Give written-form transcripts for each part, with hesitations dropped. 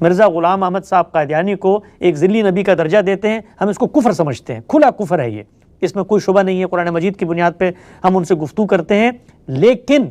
مرزا غلام احمد صاحب قادیانی کو ایک ذلی نبی کا درجہ دیتے ہیں، ہم اس کو کفر سمجھتے ہیں، کھلا کفر ہے یہ، اس میں کوئی شبہ نہیں ہے، قرآن مجید کی بنیاد پہ ہم ان سے گفتگو کرتے ہیں، لیکن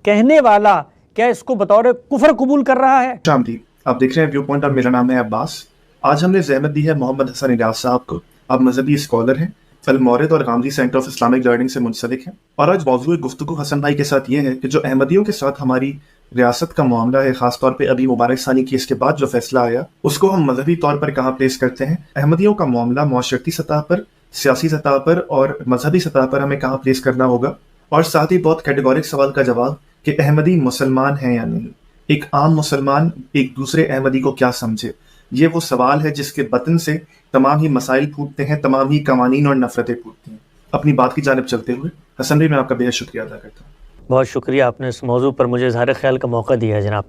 کہنے والا کیا اس کو بطور کفر قبول کر رہا ہے؟ شام جی، آپ دیکھ رہے ہیں ویو پوائنٹ اور میرا نام ہے عباس۔ آج ہم نے زحمت دی ہے محمد حسن الیاس صاحب کو۔ آپ مذہبی اسکالر ہیں، المورد اور Ghamidi centre of Islamic learning سے منسلک ہیں، اور آج موضوع گفتگو حسن بھائی کے ساتھ یہ ہے کہ جو احمدیوں کے ساتھ ہماری ریاست کا معاملہ ہے، خاص طور پہ ابھی مبارک ثانی کیس کے بعد جو فیصلہ آیا، اس کو ہم مذہبی طور پر کہاں پلیس کرتے ہیں؟ احمدیوں کا معاملہ معاشرتی سطح پر، سیاسی سطح پر اور مذہبی سطح پر ہمیں کہاں پلیس کرنا ہوگا، اور ساتھ ہی بہت کیٹیگورک سوال کا جواب کہ احمدی مسلمان ہیں یا نہیں، ایک عام مسلمان ایک دوسرے احمدی کو کیا سمجھے، یہ وہ سوال ہے جس کے بطن سے تمام ہی مسائل پھوٹتے ہیں، تمام ہی قوانین اور نفرتیں پھوٹتی ہیں۔ اپنی بات کی جانب چلتے ہوئے حسن بھائی، میں آپ کا بے حد شکریہ ادا کرتا ہوں۔ بہت شکریہ، آپ نے اس موضوع پر مجھے اظہار خیال کا موقع دیا ہے جناب۔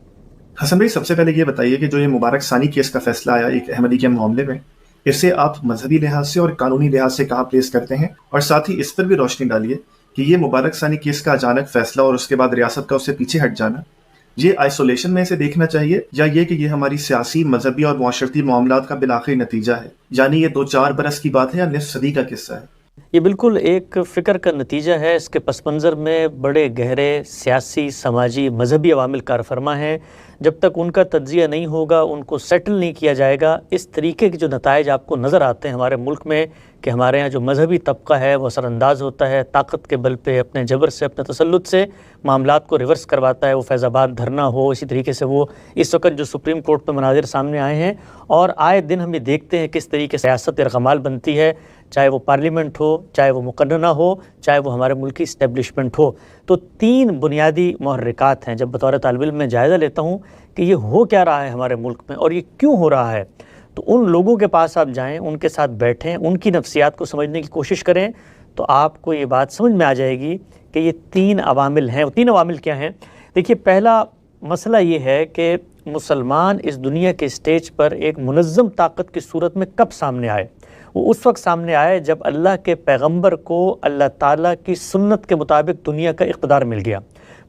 حسن بھائی، سب سے پہلے یہ بتائیے کہ جو یہ مبارک ثانی کیس کا فیصلہ آیا ایک احمدی کے معاملے میں، اسے آپ مذہبی لحاظ سے اور قانونی لحاظ سے کہاں پلیس کرتے ہیں، اور ساتھ ہی اس پر بھی روشنی ڈالیے کہ یہ مبارک ثانی کیس کا اچانک فیصلہ اور اس کے بعد ریاست کا اس سے پیچھے ہٹ جانا، یہ آئسولیشن میں اسے دیکھنا چاہیے یا یہ کہ یہ ہماری سیاسی، مذہبی اور معاشرتی معاملات کا بالآخری نتیجہ ہے، یعنی یہ 2-4 برس کی بات ہے یا نصف صدی کا قصہ ہے؟ یہ بالکل ایک فکر کا نتیجہ ہے، اس کے پس منظر میں بڑے گہرے سیاسی، سماجی، مذہبی عوامل کار فرما ہیں۔ جب تک ان کا تجزیہ نہیں ہوگا، ان کو سیٹل نہیں کیا جائے گا، اس طریقے کے جو نتائج آپ کو نظر آتے ہیں ہمارے ملک میں کہ ہمارے ہاں جو مذہبی طبقہ ہے وہ اثر انداز ہوتا ہے، طاقت کے بل پہ اپنے جبر سے، اپنے تسلط سے معاملات کو ریورس کرواتا ہے۔ وہ فیض آباد دھرنا ہو، اسی طریقے سے وہ اس وقت جو سپریم کورٹ پہ مناظر سامنے آئے ہیں، اور آئے دن ہم یہ دیکھتے ہیں کس طریقے سے سیاست ارغمال بنتی ہے، چاہے وہ پارلیمنٹ ہو، چاہے وہ مقننہ ہو، چاہے وہ ہمارے ملکی اسٹیبلشمنٹ ہو۔ تو 3 بنیادی محرکات ہیں۔ جب بطور طالب علم میں جائزہ لیتا ہوں کہ یہ ہو کیا رہا ہے ہمارے ملک میں اور یہ کیوں ہو رہا ہے، تو ان لوگوں کے پاس آپ جائیں، ان کے ساتھ بیٹھیں، ان کی نفسیات کو سمجھنے کی کوشش کریں، تو آپ کو یہ بات سمجھ میں آ جائے گی کہ یہ 3 عوامل ہیں۔ 3 عوامل کیا ہیں؟ دیکھیے، پہلا مسئلہ یہ ہے کہ مسلمان اس دنیا کے اسٹیج پر ایک منظم طاقت کی صورت میں کب سامنے آئے؟ وہ اس وقت سامنے آئے جب اللہ کے پیغمبر کو اللہ تعالیٰ کی سنت کے مطابق دنیا کا اقتدار مل گیا۔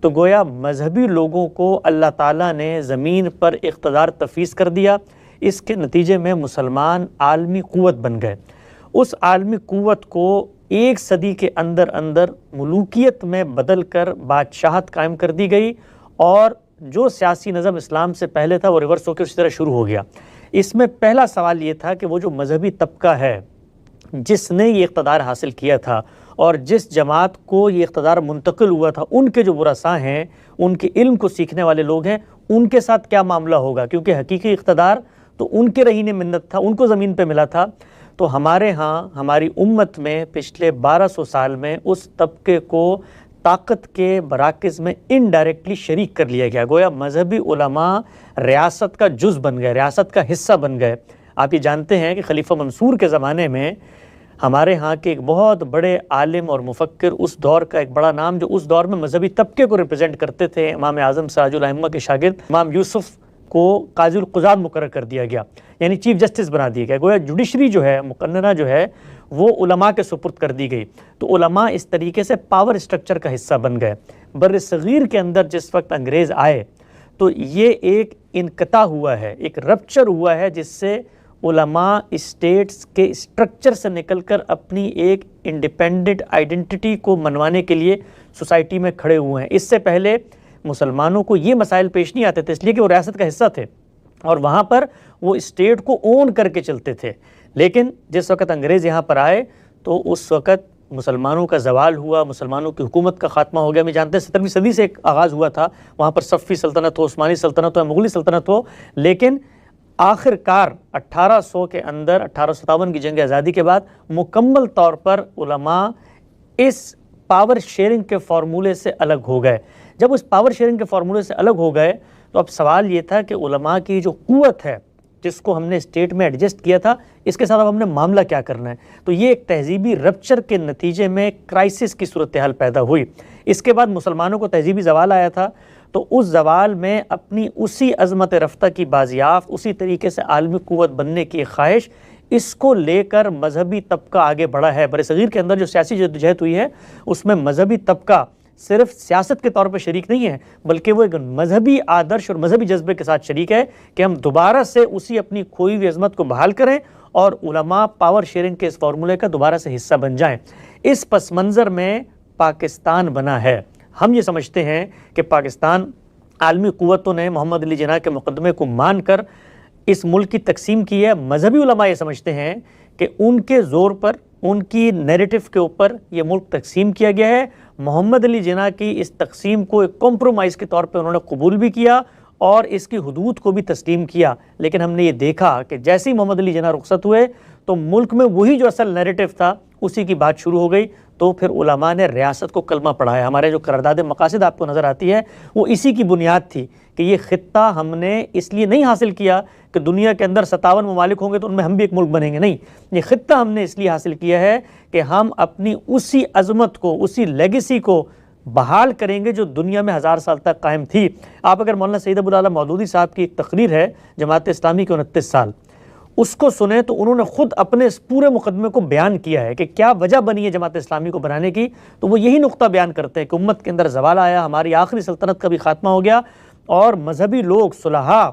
تو گویا مذہبی لوگوں کو اللہ تعالیٰ نے زمین پر اقتدار تفویض کر دیا، اس کے نتیجے میں مسلمان عالمی قوت بن گئے۔ اس عالمی قوت کو 1 صدی کے اندر اندر ملوکیت میں بدل کر بادشاہت قائم کر دی گئی، اور جو سیاسی نظم اسلام سے پہلے تھا وہ ریورس ہو کے اسی طرح شروع ہو گیا۔ اس میں پہلا سوال یہ تھا کہ وہ جو مذہبی طبقہ ہے جس نے یہ اقتدار حاصل کیا تھا اور جس جماعت کو یہ اقتدار منتقل ہوا تھا، ان کے جو ورثاء ہیں، ان کے علم کو سیکھنے والے لوگ ہیں، ان کے ساتھ کیا معاملہ ہوگا؟ کیونکہ حقیقی اقتدار تو ان کے رہین منت تھا، ان کو زمین پہ ملا تھا۔ تو ہمارے ہاں ہماری امت میں پچھلے 1200 سال میں اس طبقے کو طاقت کے مراکز میں انڈائریکٹلی شریک کر لیا گیا، گویا مذہبی علماء ریاست کا جز بن گئے، ریاست کا حصہ بن گئے۔ آپ یہ جانتے ہیں کہ خلیفہ منصور کے زمانے میں ہمارے ہاں کے ایک بہت بڑے عالم اور مفکر، اس دور کا ایک بڑا نام جو اس دور میں مذہبی طبقے کو ریپرزینٹ کرتے تھے، امام اعظم سراج الائمہ کے شاگرد امام یوسف کو قاضی القضات مقرر کر دیا گیا، یعنی چیف جسٹس بنا دیا گیا۔ گویا جوڈیشری جو ہے، مقننہ جو ہے، وہ علماء کے سپرد کر دی گئی۔ تو علماء اس طریقے سے پاور اسٹرکچر کا حصہ بن گئے۔ بر صغیر کے اندر جس وقت انگریز آئے تو یہ ایک انقطاع ہوا ہے، ایک رپچر ہوا ہے، جس سے علماء اسٹیٹس کے اسٹرکچر سے نکل کر اپنی ایک انڈیپینڈنٹ آئیڈینٹی کو منوانے کے لیے سوسائٹی میں کھڑے ہوئے ہیں۔ اس سے پہلے مسلمانوں کو یہ مسائل پیش نہیں آتے تھے، اس لیے کہ وہ ریاست کا حصہ تھے اور وہاں پر وہ اسٹیٹ کو اون کر کے چلتے تھے۔ لیکن جس وقت انگریز یہاں پر آئے تو اس وقت مسلمانوں کا زوال ہوا، مسلمانوں کی حکومت کا خاتمہ ہو گیا۔ میں جانتے ہیں 17ویں صدی سے ایک آغاز ہوا تھا، وہاں پر صفوی سلطنت ہو، عثمانی سلطنت ہو، مغلی سلطنت ہو، لیکن آخر کار 1800 کے اندر 1857 کی جنگ آزادی کے بعد مکمل طور پر علماء اس پاور شیئرنگ کے فارمولے سے الگ ہو گئے۔ جب اس پاور شیئرنگ کے فارمولے سے الگ ہو گئے تو اب سوال یہ تھا کہ علماء کی جو قوت ہے جس کو ہم نے اسٹیٹ میں ایڈجسٹ کیا تھا، اس کے ساتھ اب ہم نے معاملہ کیا کرنا ہے۔ تو یہ ایک تہذیبی رپچر کے نتیجے میں کرائسس کی صورتحال پیدا ہوئی۔ اس کے بعد مسلمانوں کو تہذیبی زوال آیا تھا، تو اس زوال میں اپنی اسی عظمت رفتہ کی بازیافت، اسی طریقے سے عالمی قوت بننے کی خواہش، اس کو لے کر مذہبی طبقہ آگے بڑھا ہے۔ برصغیر کے اندر جو سیاسی جدوجہد ہوئی ہے اس میں مذہبی طبقہ صرف سیاست کے طور پہ شریک نہیں ہے، بلکہ وہ ایک مذہبی آدرش اور مذہبی جذبے کے ساتھ شریک ہے کہ ہم دوبارہ سے اسی اپنی کھوئی ہوئی عظمت کو بحال کریں اور علماء پاور شیئرنگ کے اس فارمولے کا دوبارہ سے حصہ بن جائیں۔ اس پس منظر میں پاکستان بنا ہے۔ ہم یہ سمجھتے ہیں کہ پاکستان عالمی قوتوں نے محمد علی جناح کے مقدمے کو مان کر اس ملک کی تقسیم کی ہے۔ مذہبی علماء یہ سمجھتے ہیں کہ ان کے زور پر، ان کی نیریٹو کے اوپر یہ ملک تقسیم کیا گیا ہے۔ محمد علی جناح کی اس تقسیم کو ایک کمپرومائز کے طور پہ انہوں نے قبول بھی کیا اور اس کی حدود کو بھی تسلیم کیا، لیکن ہم نے یہ دیکھا کہ جیسے ہی محمد علی جناح رخصت ہوئے تو ملک میں وہی جو اصل نیریٹو تھا اسی کی بات شروع ہو گئی، تو پھر علماء نے ریاست کو کلمہ پڑھایا۔ ہمارے جو قرارداد مقاصد آپ کو نظر آتی ہے وہ اسی کی بنیاد تھی کہ یہ خطہ ہم نے اس لیے نہیں حاصل کیا کہ دنیا کے اندر 57 ممالک ہوں گے تو ان میں ہم بھی ایک ملک بنیں گے، نہیں، یہ خطہ ہم نے اس لیے حاصل کیا ہے کہ ہم اپنی اسی عظمت کو، اسی لیگیسی کو بحال کریں گے جو دنیا میں 1000 سال تک قائم تھی۔ آپ اگر مولانا سید ابو العلا مودودی صاحب کی ایک تقریر ہے جماعت اسلامی کے 29 سال، اس کو سنیں تو انہوں نے خود اپنے اس پورے مقدمے کو بیان کیا ہے کہ کیا وجہ بنی ہے جماعت اسلامی کو بنانے کی، تو وہ یہی نقطہ بیان کرتے ہیں کہ امت کے اندر زوال آیا، ہماری آخری سلطنت کا بھی خاتمہ ہو گیا اور مذہبی لوگ، صلحاء،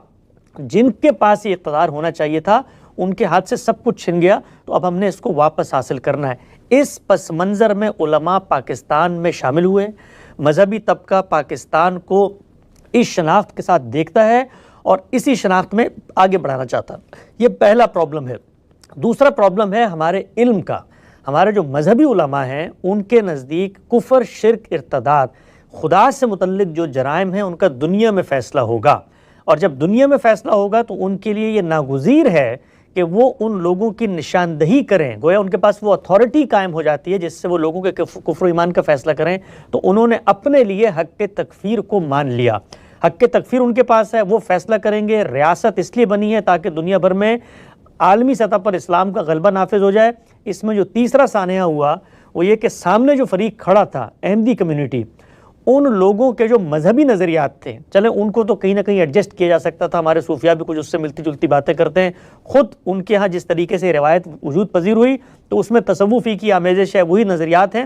جن کے پاس یہ اقتدار ہونا چاہیے تھا، ان کے ہاتھ سے سب کچھ چھن گیا، تو اب ہم نے اس کو واپس حاصل کرنا ہے۔ اس پس منظر میں علماء پاکستان میں شامل ہوئے، مذہبی طبقہ پاکستان کو اس شناخت کے ساتھ دیکھتا ہے اور اسی شناخت میں آگے بڑھانا چاہتا ہے۔ یہ پہلا پرابلم ہے۔ دوسرا پرابلم ہے ہمارے علم کا۔ ہمارے جو مذہبی علماء ہیں ان کے نزدیک کفر، شرک، ارتداد، خدا سے متعلق جو جرائم ہیں ان کا دنیا میں فیصلہ ہوگا، اور جب دنیا میں فیصلہ ہوگا تو ان کے لیے یہ ناگزیر ہے کہ وہ ان لوگوں کی نشاندہی کریں، گویا ان کے پاس وہ اتھارٹی قائم ہو جاتی ہے جس سے وہ لوگوں کے کفر و ایمان کا فیصلہ کریں۔ تو انہوں نے اپنے لیے حق تکفیر کو مان لیا۔ حق تکفیر ان کے پاس ہے، وہ فیصلہ کریں گے۔ ریاست اس لیے بنی ہے تاکہ دنیا بھر میں عالمی سطح پر اسلام کا غلبہ نافذ ہو جائے۔ اس میں جو تیسرا سانحہ ہوا وہ یہ کہ سامنے جو فریق کھڑا تھا، احمدی کمیونٹی، ان لوگوں کے جو مذہبی نظریات تھے، چلیں ان کو تو کہیں نہ کہیں ایڈجسٹ کیا جا سکتا تھا، ہمارے صوفیاء بھی کچھ اس سے ملتی جلتی باتیں کرتے ہیں، خود ان کے ہاں جس طریقے سے روایت وجود پذیر ہوئی تو اس میں تصوفی کی آمیزش ہے، وہی نظریات ہیں۔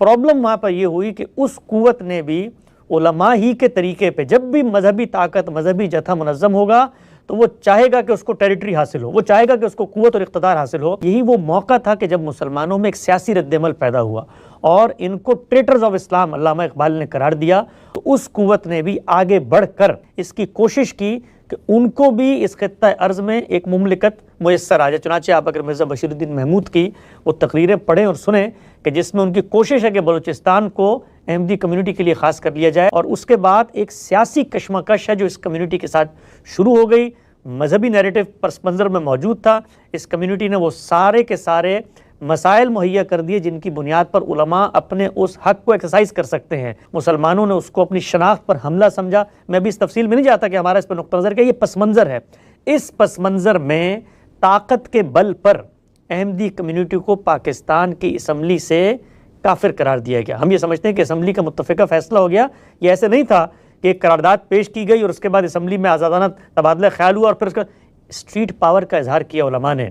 پرابلم وہاں پر یہ ہوئی کہ اس قوت نے بھی علماء ہی کے طریقے پہ، جب بھی مذہبی طاقت، مذہبی جتھا منظم ہوگا تو وہ چاہے گا کہ اس کو ٹیریٹری حاصل ہو، وہ چاہے گا کہ اس کو قوت اور اقتدار حاصل ہو۔ یہی وہ موقع تھا کہ جب مسلمانوں میں ایک سیاسی رد عمل پیدا ہوا اور ان کو ٹریٹرز آف اسلام علامہ اقبال نے قرار دیا، تو اس قوت نے بھی آگے بڑھ کر اس کی کوشش کی کہ ان کو بھی اس خطہ ارض میں ایک مملکت میسر آ جائے۔ چنانچہ آپ اگر مرزا بشیر الدین محمود کی وہ تقریریں پڑھیں اور سنیں کہ جس میں ان کی کوشش ہے کہ بلوچستان کو احمدی کمیونٹی کے لیے خاص کر لیا جائے، اور اس کے بعد ایک سیاسی کشمکش ہے جو اس کمیونٹی کے ساتھ شروع ہو گئی۔ مذہبی نیریٹو پس منظر میں موجود تھا، اس کمیونٹی نے وہ سارے کے سارے مسائل مہیا کر دیے جن کی بنیاد پر علماء اپنے اس حق کو ایکسرسائز کر سکتے ہیں۔ مسلمانوں نے اس کو اپنی شناخت پر حملہ سمجھا۔ میں بھی اس تفصیل میں نہیں جاتا کہ ہمارا اس پر نقطہ نظر کیا، یہ پس منظر ہے۔ اس پس منظر میں طاقت کے بل پر احمدی کمیونٹی کو پاکستان کی اسمبلی سے کافر قرار دیا گیا۔ ہم یہ سمجھتے ہیں کہ اسمبلی کا متفقہ فیصلہ ہو گیا، یہ ایسے نہیں تھا کہ ایک قرارداد پیش کی گئی اور اس کے بعد اسمبلی میں آزادانہ تبادلہ خیال ہوا اور پھر اس کا اسٹریٹ پاور کا اظہار کیا علماء نے،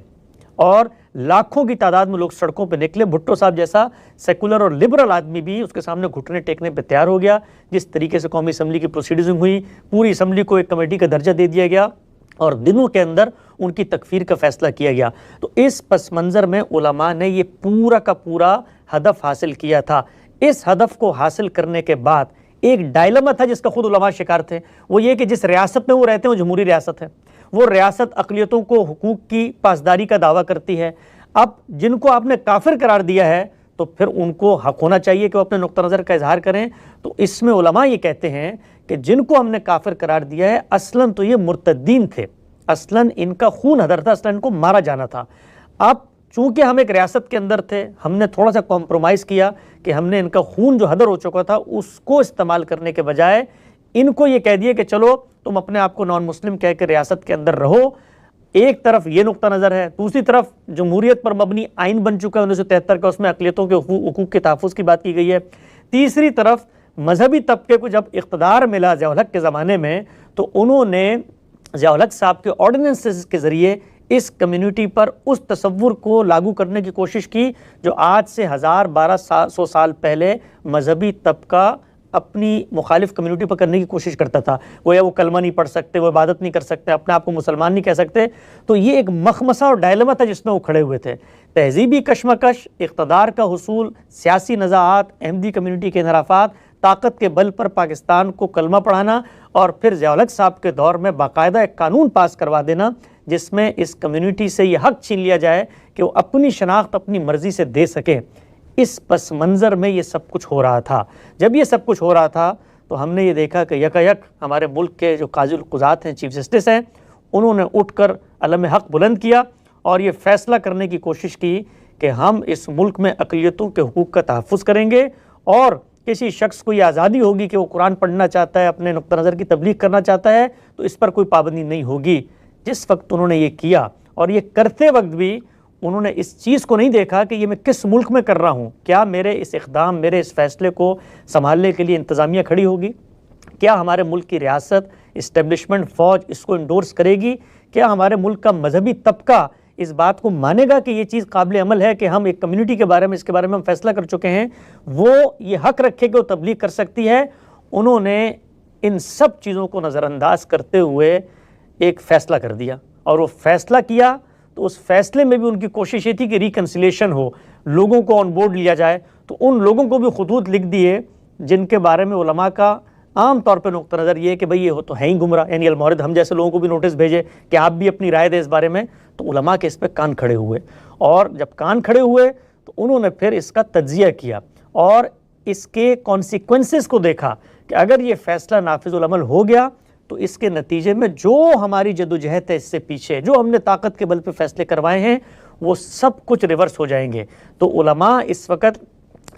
اور لاکھوں کی تعداد میں لوگ سڑکوں پہ نکلے۔ بھٹو صاحب جیسا سیکولر اور لبرل آدمی بھی اس کے سامنے گھٹنے ٹیکنے پہ تیار ہو گیا۔ جس طریقے سے قومی اسمبلی کی پروسیڈنگ ہوئی، پوری اسمبلی کو ایک کمیٹی کا درجہ دے دیا گیا اور دنوں کے اندر ان کی تکفیر کا فیصلہ کیا گیا۔ تو اس پس منظر میں علماء نے یہ پورا کا پورا ہدف حاصل کیا تھا۔ اس ہدف کو حاصل کرنے کے بعد ایک ڈائلما تھا جس کا خود علماء شکار تھے، وہ یہ کہ جس ریاست میں وہ رہتے ہیں وہ جمہوری ریاست ہے، وہ ریاست اقلیتوں کو حقوق کی پاسداری کا دعویٰ کرتی ہے۔ اب جن کو آپ نے کافر قرار دیا ہے تو پھر ان کو حق ہونا چاہیے کہ وہ اپنے نقطہ نظر کا اظہار کریں۔ تو اس میں علماء یہ کہتے ہیں کہ جن کو ہم نے کافر قرار دیا ہے اصلاً تو یہ مرتدین تھے، اصلاً ان کا خون ہدر تھا، اصلاً ان کو مارا جانا تھا۔ اب چونکہ ہم ایک ریاست کے اندر تھے، ہم نے تھوڑا سا کمپرومائز کیا کہ ہم نے ان کا خون جو ہدر ہو چکا تھا اس کو استعمال کرنے کے بجائے ان کو یہ کہہ دیا کہ چلو تم اپنے آپ کو نان مسلم کہہ کے ریاست کے اندر رہو۔ ایک طرف یہ نقطہ نظر ہے، دوسری طرف جمہوریت پر مبنی آئین بن چکا ہے 1973 کا، اس میں اقلیتوں کے حقوق کے تحفظ کی بات کی گئی ہے۔ تیسری طرف مذہبی طبقے کو جب اقتدار ملا ضیاء الحق کے زمانے میں تو انہوں نے ضیاء الحق صاحب کے آرڈیننسز کے ذریعے اس کمیونٹی پر اس تصور کو لاگو کرنے کی کوشش کی جو آج سے 1200 سال پہلے مذہبی طبقہ اپنی مخالف کمیونٹی پر کرنے کی کوشش کرتا تھا. وہ کلمہ نہیں پڑھ سکتے, وہ عبادت نہیں کر سکتے, اپنے آپ کو مسلمان نہیں کہہ سکتے. تو یہ ایک مخمصہ اور ڈائلما تھا جس میں وہ کھڑے ہوئے تھے. تہذیبی کشمکش, اقتدار کا حصول, سیاسی نزاعات, احمدی کمیونٹی کے انحرافات, طاقت کے بل پر پاکستان کو کلمہ پڑھانا اور پھر ضیاء الحق صاحب کے دور میں باقاعدہ ایک قانون پاس کروا دینا جس میں اس کمیونٹی سے یہ حق چھین لیا جائے کہ وہ اپنی شناخت اپنی مرضی سے دے سکے. اس پس منظر میں یہ سب کچھ ہو رہا تھا. جب یہ سب کچھ ہو رہا تھا تو ہم نے یہ دیکھا کہ یکایک ہمارے ملک کے جو قاضی القضات ہیں, چیف جسٹس ہیں, انہوں نے اٹھ کر علم حق بلند کیا اور یہ فیصلہ کرنے کی کوشش کی کہ ہم اس ملک میں اقلیتوں کے حقوق کا تحفظ کریں گے اور کسی شخص کو یہ آزادی ہوگی کہ وہ قرآن پڑھنا چاہتا ہے, اپنے نقطہ نظر کی تبلیغ کرنا چاہتا ہے, تو اس پر کوئی پابندی نہیں ہوگی. جس وقت انہوں نے یہ کیا اور یہ کرتے وقت بھی انہوں نے اس چیز کو نہیں دیکھا کہ یہ میں کس ملک میں کر رہا ہوں, کیا میرے اس اقدام, میرے اس فیصلے کو سنبھالنے کے لیے انتظامیہ کھڑی ہوگی, کیا ہمارے ملک کی ریاست, اسٹیبلشمنٹ, فوج اس کو انڈورس کرے گی, کیا ہمارے ملک کا مذہبی طبقہ اس بات کو مانے گا کہ یہ چیز قابل عمل ہے کہ ہم ایک کمیونٹی کے بارے میں, اس کے بارے میں ہم فیصلہ کر چکے ہیں, وہ یہ حق رکھے کہ وہ تبلیغ کر سکتی ہے. انہوں نے ان سب چیزوں کو نظر انداز کرتے ہوئے ایک فیصلہ کر دیا اور وہ فیصلہ کیا تو اس فیصلے میں بھی ان کی کوشش یہ تھی کہ ریکنسیلیشن ہو, لوگوں کو آن بورڈ لیا جائے. تو ان لوگوں کو بھی خطوط لکھ دیے جن کے بارے میں علماء کا عام طور پہ نقطہ نظر یہ ہے کہ بھئی یہ تو ہے ہی گمراہ, یعنی المورد ہم جیسے لوگوں کو بھی نوٹس بھیجے کہ آپ بھی اپنی رائے دیں اس بارے میں. تو علماء کے اس پہ کان کھڑے ہوئے اور جب کان کھڑے ہوئے تو انہوں نے پھر اس کا تجزیہ کیا اور اس کے کانسیکوینسز کو دیکھا کہ اگر یہ فیصلہ نافذ العمل ہو گیا تو اس کے نتیجے میں جو ہماری جدوجہد ہے اس سے پیچھے, جو ہم نے طاقت کے بل پہ فیصلے کروائے ہیں, وہ سب کچھ ریورس ہو جائیں گے. تو علماء اس وقت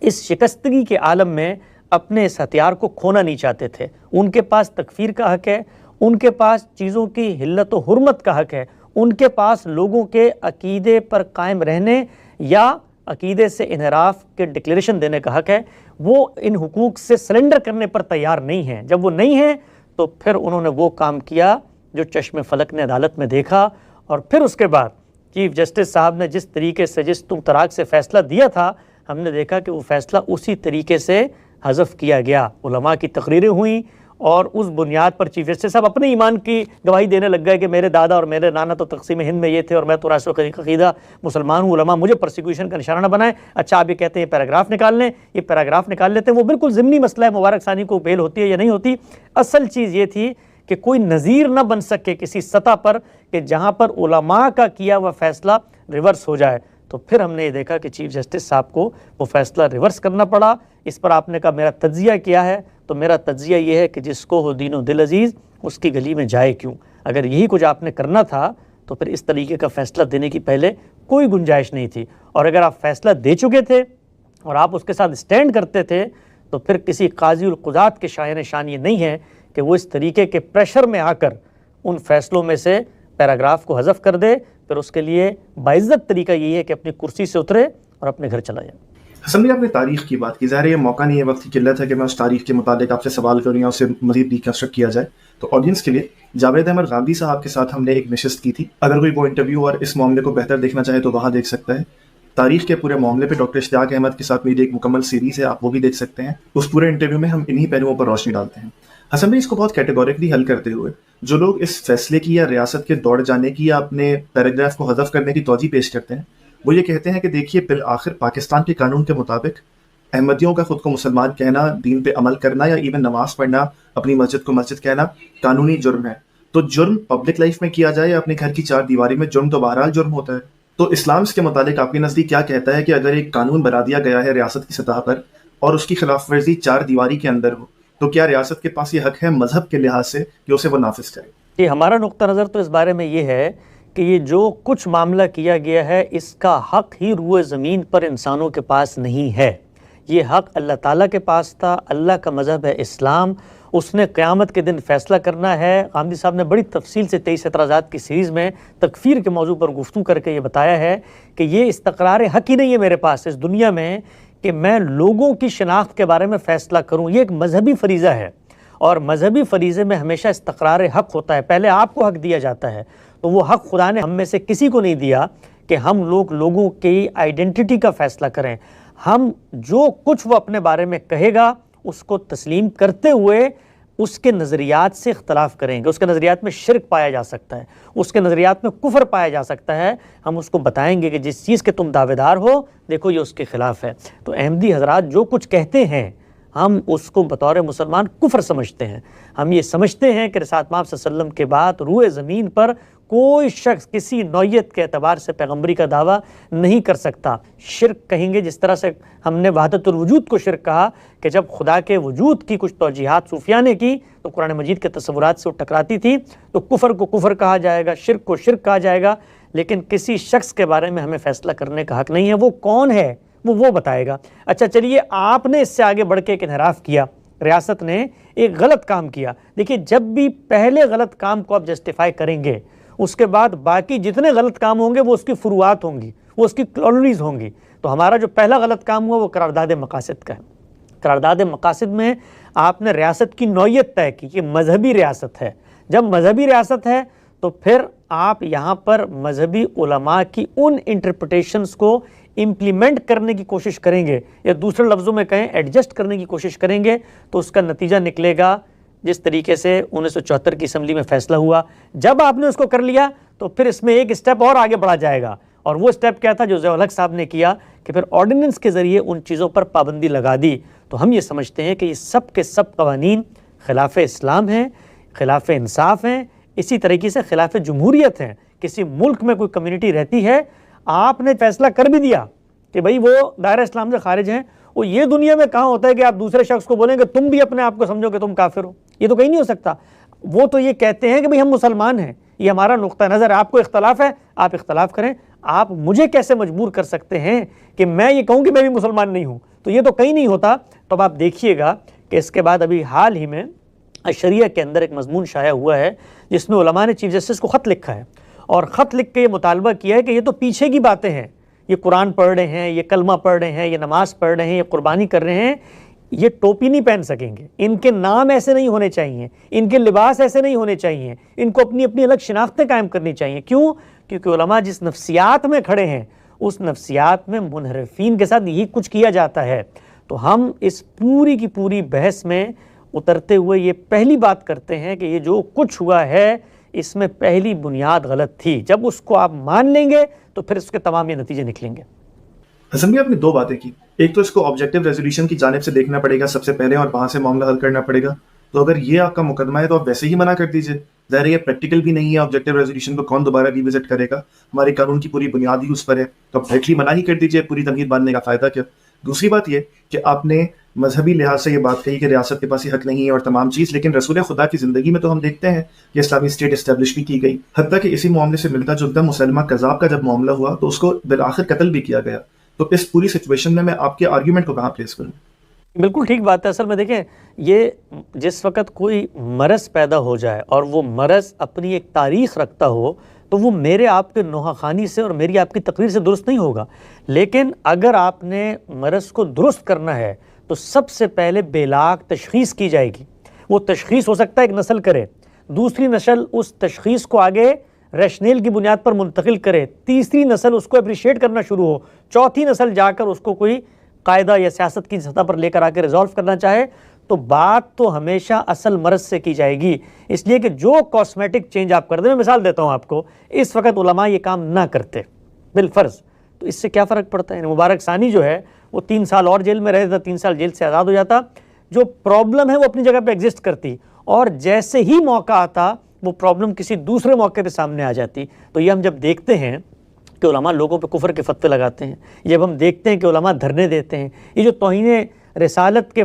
اس شکستگی کے عالم میں اپنے اس ہتھیار کو کھونا نہیں چاہتے تھے. ان کے پاس تکفیر کا حق ہے, ان کے پاس چیزوں کی حلت و حرمت کا حق ہے, ان کے پاس لوگوں کے عقیدے پر قائم رہنے یا عقیدے سے انحراف کے ڈکلیریشن دینے کا حق ہے. وہ ان حقوق سے سرنڈر کرنے پر تیار نہیں ہیں. جب وہ نہیں ہیں تو پھر انہوں نے وہ کام کیا جو چشم فلک نے عدالت میں دیکھا, اور پھر اس کے بعد چیف جسٹس صاحب نے جس طریقے سے, جس طراق سے فیصلہ دیا تھا, ہم نے دیکھا کہ وہ فیصلہ اسی طریقے سے حذف کیا گیا. علماء کی تقریریں ہوئیں اور اس بنیاد پر چیف جسٹس صاحب اپنے ایمان کی گواہی دینے لگ گئے کہ میرے دادا اور میرے نانا تو تقسیم ہند میں یہ تھے اور میں تو راسخ عقیدہ مسلمان ہوں, علماء مجھے پرسیکیوشن کا نشانہ نہ بنائیں. اچھا آپ یہ کہتے ہیں پیراگراف نکال لیں, یہ پیراگراف نکال لیتے ہیں, وہ بالکل ضمنی مسئلہ ہے مبارک ثانی کو بیل ہوتی ہے یا نہیں ہوتی. اصل چیز یہ تھی کہ کوئی نظیر نہ بن سکے کسی سطح پر کہ جہاں پر علماء کا کیا ہوا فیصلہ ریورس ہو جائے. تو پھر ہم نے یہ دیکھا کہ چیف جسٹس صاحب کو وہ فیصلہ ریورس کرنا پڑا. اس پر آپ نے کہا میرا تجزیہ کیا ہے, تو میرا تجزیہ یہ ہے کہ جس کو ہو دین و دل عزیز اس کی گلی میں جائے کیوں. اگر یہی کچھ آپ نے کرنا تھا تو پھر اس طریقے کا فیصلہ دینے کی پہلے کوئی گنجائش نہیں تھی. اور اگر آپ فیصلہ دے چکے تھے اور آپ اس کے ساتھ اسٹینڈ کرتے تھے تو پھر کسی قاضی القضات کے شایان شان یہ نہیں ہے کہ وہ اس طریقے کے پریشر میں آ کر ان فیصلوں میں سے پیراگراف کو حذف کر دے. پھر اس کے لیے باعزت طریقہ یہی ہے کہ اپنی کرسی سے اترے اور اپنے گھر چلا جائے. حسن بھائی آپ نے تاریخ کی بات کی, ظاہر یہ موقع نہیں ہے, وقت کی قلت ہے کہ میں اس تاریخ کے متعلق آپ سے سوال کروں یا اسے مزید ریکنسٹرکٹ کیا جائے. تو آڈینس کے لیے جاوید احمد غامدی صاحب کے ساتھ ہم نے ایک نشست کی تھی, اگر کوئی وہ انٹرویو اور اس معاملے کو بہتر دیکھنا چاہے تو وہاں دیکھ سکتا ہے. تاریخ کے پورے معاملے پہ ڈاکٹر اشتیاق احمد کے ساتھ میری ایک مکمل سیریز ہے, آپ وہ بھی دیکھ سکتے ہیں. اس پورے انٹرویو میں ہم انہی پہلوؤں پر روشنی ڈالتے ہیں. حسن بھائی اس کو بہت کیٹیگوریکلی حل کرتے ہوئے جو لوگ اس فیصلے کی یا ریاست کے دوڑ جانے کی یا اپنے پیراگراف کو حذف کرنے کی توجہ پیش کرتے ہیں, وہ یہ کہتے ہیں کہ دیکھیے بالآخر پاکستان کے قانون کے مطابق احمدیوں کا خود کو مسلمان کہنا, دین پہ عمل کرنا یا ایون نماز پڑھنا, اپنی مسجد کو مسجد کہنا قانونی جرم ہے. تو جرم پبلک لائف میں کیا جائے یا اپنے گھر کی چار دیواری میں, جرم تو بہرحال جرم ہوتا ہے. تو اسلام اس کے متعلق آپ کے نزدیک کیا کہتا ہے کہ اگر ایک قانون بنا دیا گیا ہے ریاست کی سطح پر اور اس کی خلاف ورزی چار دیواری کے اندر ہو, تو کیا ریاست کے پاس یہ حق ہے مذہب کے لحاظ سے کہ اسے وہ نافذ کرے؟ یہ ہمارا نقطہ نظر تو اس بارے میں یہ ہے کہ یہ جو کچھ معاملہ کیا گیا ہے اس کا حق ہی روئے زمین پر انسانوں کے پاس نہیں ہے. یہ حق اللہ تعالیٰ کے پاس تھا. اللہ کا مذہب ہے اسلام, اس نے قیامت کے دن فیصلہ کرنا ہے. غامدی صاحب نے بڑی تفصیل سے 23 اعتراضات کی سیریز میں تکفیر کے موضوع پر گفتگو کر کے یہ بتایا ہے کہ یہ استقرار حق ہی نہیں ہے میرے پاس اس دنیا میں کہ میں لوگوں کی شناخت کے بارے میں فیصلہ کروں. یہ ایک مذہبی فریضہ ہے اور مذہبی فریضے میں ہمیشہ استقرار حق ہوتا ہے, پہلے آپ کو حق دیا جاتا ہے. تو وہ حق خدا نے ہم میں سے کسی کو نہیں دیا کہ ہم لوگوں کی آئیڈینٹی کا فیصلہ کریں. ہم جو کچھ وہ اپنے بارے میں کہے گا اس کو تسلیم کرتے ہوئے اس کے نظریات سے اختلاف کریں گے. اس کے نظریات میں شرک پایا جا سکتا ہے, اس کے نظریات میں کفر پایا جا سکتا ہے, ہم اس کو بتائیں گے کہ جس چیز کے تم دعوے دار ہو دیکھو یہ اس کے خلاف ہے. تو احمدی حضرات جو کچھ کہتے ہیں ہم اس کو بطور مسلمان کفر سمجھتے ہیں. ہم یہ سمجھتے ہیں کہ رسالت مآب صلی اللہ علیہ وسلم کے بعد روئے زمین پر کوئی شخص کسی نوعیت کے اعتبار سے پیغمبری کا دعویٰ نہیں کر سکتا. شرک کہیں گے جس طرح سے ہم نے وحدت الوجود کو شرک کہا کہ جب خدا کے وجود کی کچھ توجیحات صوفیہ نے کی تو قرآن مجید کے تصورات سے وہ ٹکراتی تھی, تو کفر کو کفر کہا جائے گا, شرک کو شرک کہا جائے گا. لیکن کسی شخص کے بارے میں ہمیں فیصلہ کرنے کا حق نہیں ہے. وہ کون ہے وہ بتائے گا. اچھا چلیے, آپ نے اس سے آگے بڑھ کے ایک انحراف کیا, ریاست نے ایک غلط کام کیا. دیکھیے جب بھی پہلے غلط کام کو آپ جسٹیفائی کریں گے اس کے بعد باقی جتنے غلط کام ہوں گے وہ اس کی فروعات ہوں گی, وہ اس کی کالونیز ہوں گی. تو ہمارا جو پہلا غلط کام ہوا وہ قرارداد مقاصد کا ہے. قرارداد مقاصد میں آپ نے ریاست کی نوعیت طے کی, یہ مذہبی ریاست ہے. جب مذہبی ریاست ہے تو پھر آپ یہاں پر مذہبی علماء کی ان انٹرپریٹیشنز کو امپلیمنٹ کرنے کی کوشش کریں گے, یا دوسرے لفظوں میں کہیں ایڈجسٹ کرنے کی کوشش کریں گے, تو اس کا نتیجہ نکلے گا جس طریقے سے 1974 کی اسمبلی میں فیصلہ ہوا. جب آپ نے اس کو کر لیا تو پھر اس میں ایک اسٹیپ اور آگے بڑھا جائے گا, اور وہ اسٹیپ کیا تھا جو ضیاء الحق صاحب نے کیا کہ پھر آرڈیننس کے ذریعے ان چیزوں پر پابندی لگا دی. تو ہم یہ سمجھتے ہیں کہ یہ سب کے سب قوانین خلاف اسلام ہیں, خلاف انصاف ہیں, اسی طریقے سے خلاف جمہوریت ہیں. کسی ملک میں کوئی کمیونٹی رہتی ہے, آپ نے فیصلہ کر بھی دیا کہ بھئی وہ دائرہ اسلام سے خارج ہیں, وہ یہ دنیا میں کہاں ہوتا ہے کہ آپ دوسرے شخص کو بولیں کہ تم بھی اپنے آپ کو سمجھو کہ تم کافر ہو, یہ تو کہیں نہیں ہو سکتا. وہ تو یہ کہتے ہیں کہ بھئی ہم مسلمان ہیں, یہ ہمارا نقطہ نظر ہے, آپ کو اختلاف ہے آپ اختلاف کریں. آپ مجھے کیسے مجبور کر سکتے ہیں کہ میں یہ کہوں کہ میں بھی مسلمان نہیں ہوں؟ تو یہ تو کہیں نہیں ہوتا. تو اب آپ دیکھیے گا کہ اس کے بعد ابھی حال ہی میں شریعہ کے اندر ایک مضمون شائع ہوا ہے جس میں علماء نے چیف جسٹس کو خط لکھا ہے, اور خط لکھ کے یہ مطالبہ کیا ہے کہ یہ تو پیچھے کی باتیں ہیں, یہ قرآن پڑھ رہے ہیں, یہ کلمہ پڑھ رہے ہیں, یہ نماز پڑھ رہے ہیں, یہ قربانی کر رہے ہیں, یہ ٹوپی نہیں پہن سکیں گے, ان کے نام ایسے نہیں ہونے چاہیے, ان کے لباس ایسے نہیں ہونے چاہیے, ان کو اپنی اپنی الگ شناختیں قائم کرنی چاہیے. کیوں؟ کیونکہ علماء جس نفسیات میں کھڑے ہیں اس نفسیات میں منحرفین کے ساتھ یہی کچھ کیا جاتا ہے. تو ہم اس پوری کی پوری بحث میں اترتے ہوئے یہ پہلی بات کرتے ہیں کہ یہ جو کچھ ہوا ہے اس میں پہلی بنیاد غلط تھی. جب اس کو آپ مان لیں گے تو پھر اس کے تمام یہ نتیجے نکلیں گے. حسن بھائی آپ نے دو باتیں کی, ایک تو اس کو آبجیکٹیو ریزولوشن کی جانب سے دیکھنا پڑے گا سب سے پہلے, اور وہاں سے معاملہ حل کرنا پڑے گا. تو اگر یہ آپ کا مقدمہ ہے تو آپ ویسے ہی منع کر دیجئے, ظاہر ہے یہ پریکٹیکل بھی نہیں ہے. آبجیکٹیو ریزولوشن کو کون دوبارہ ریوزٹ کرے گا؟ ہمارے قانون کی پوری بنیاد ہی اس پر ہے, تو آپ ڈائریکٹلی منع ہی کر دیجئے, پوری تمہید باندھنے کا فائدہ کیا؟ دوسری بات یہ کہ آپ نے مذہبی لحاظ سے یہ بات کہی کہ ریاست کے پاس یہ حق نہیں ہے اور تمام چیز, لیکن رسول خدا کی زندگی میں تو ہم دیکھتے ہیں کہ اسلامی اسٹیٹ اسٹیبلش بھی کی گئی, حتیٰ کہ اسی معاملے سے ملتا جلتا مسلمہ کذاب کا جب معاملہ ہوا تو اس کو بالآخر قتل بھی کیا گیا. تو اس پوری سچویشن میں آپ کے آرگیومنٹ کو کہاں پلیس کروں؟ بالکل ٹھیک بات ہے. اصل میں دیکھیں, یہ جس وقت کوئی مرض پیدا ہو جائے اور وہ مرض اپنی ایک تاریخ رکھتا ہو تو وہ میرے آپ کے نوحہ خانی سے اور میری آپ کی تقریر سے درست نہیں ہوگا. لیکن اگر آپ نے مرض کو درست کرنا ہے تو سب سے پہلے بیلاگ تشخیص کی جائے گی. وہ تشخیص ہو سکتا ہے ایک نسل کرے, دوسری نسل اس تشخیص کو آگے ریشنیل کی بنیاد پر منتقل کرے, تیسری نسل اس کو اپریشیٹ کرنا شروع ہو, چوتھی نسل جا کر اس کو کوئی قاعدہ یا سیاست کی سطح پر لے کر آ کے ریزالو کرنا چاہے. تو بات تو ہمیشہ اصل مرض سے کی جائے گی. اس لیے کہ جو کاسمیٹک چینج آپ کر دیں, میں مثال دیتا ہوں آپ کو, اس وقت علماء یہ کام نہ کرتے بالفرض, تو اس سے کیا فرق پڑتا ہے؟ مبارک ثانی جو ہے وہ 3 سال اور جیل میں رہتا تھا, 3 سال جیل سے آزاد ہو جاتا. جو پرابلم ہے وہ اپنی جگہ پہ ایگزسٹ کرتی, اور جیسے ہی موقع آتا وہ پرابلم کسی دوسرے موقع پہ سامنے آ جاتی. تو یہ ہم جب دیکھتے ہیں کہ علماء لوگوں پہ کفر کے فتوے لگاتے ہیں, جب ہم دیکھتے ہیں کہ علماء دھرنے دیتے ہیں, یہ جو توہین رسالت کے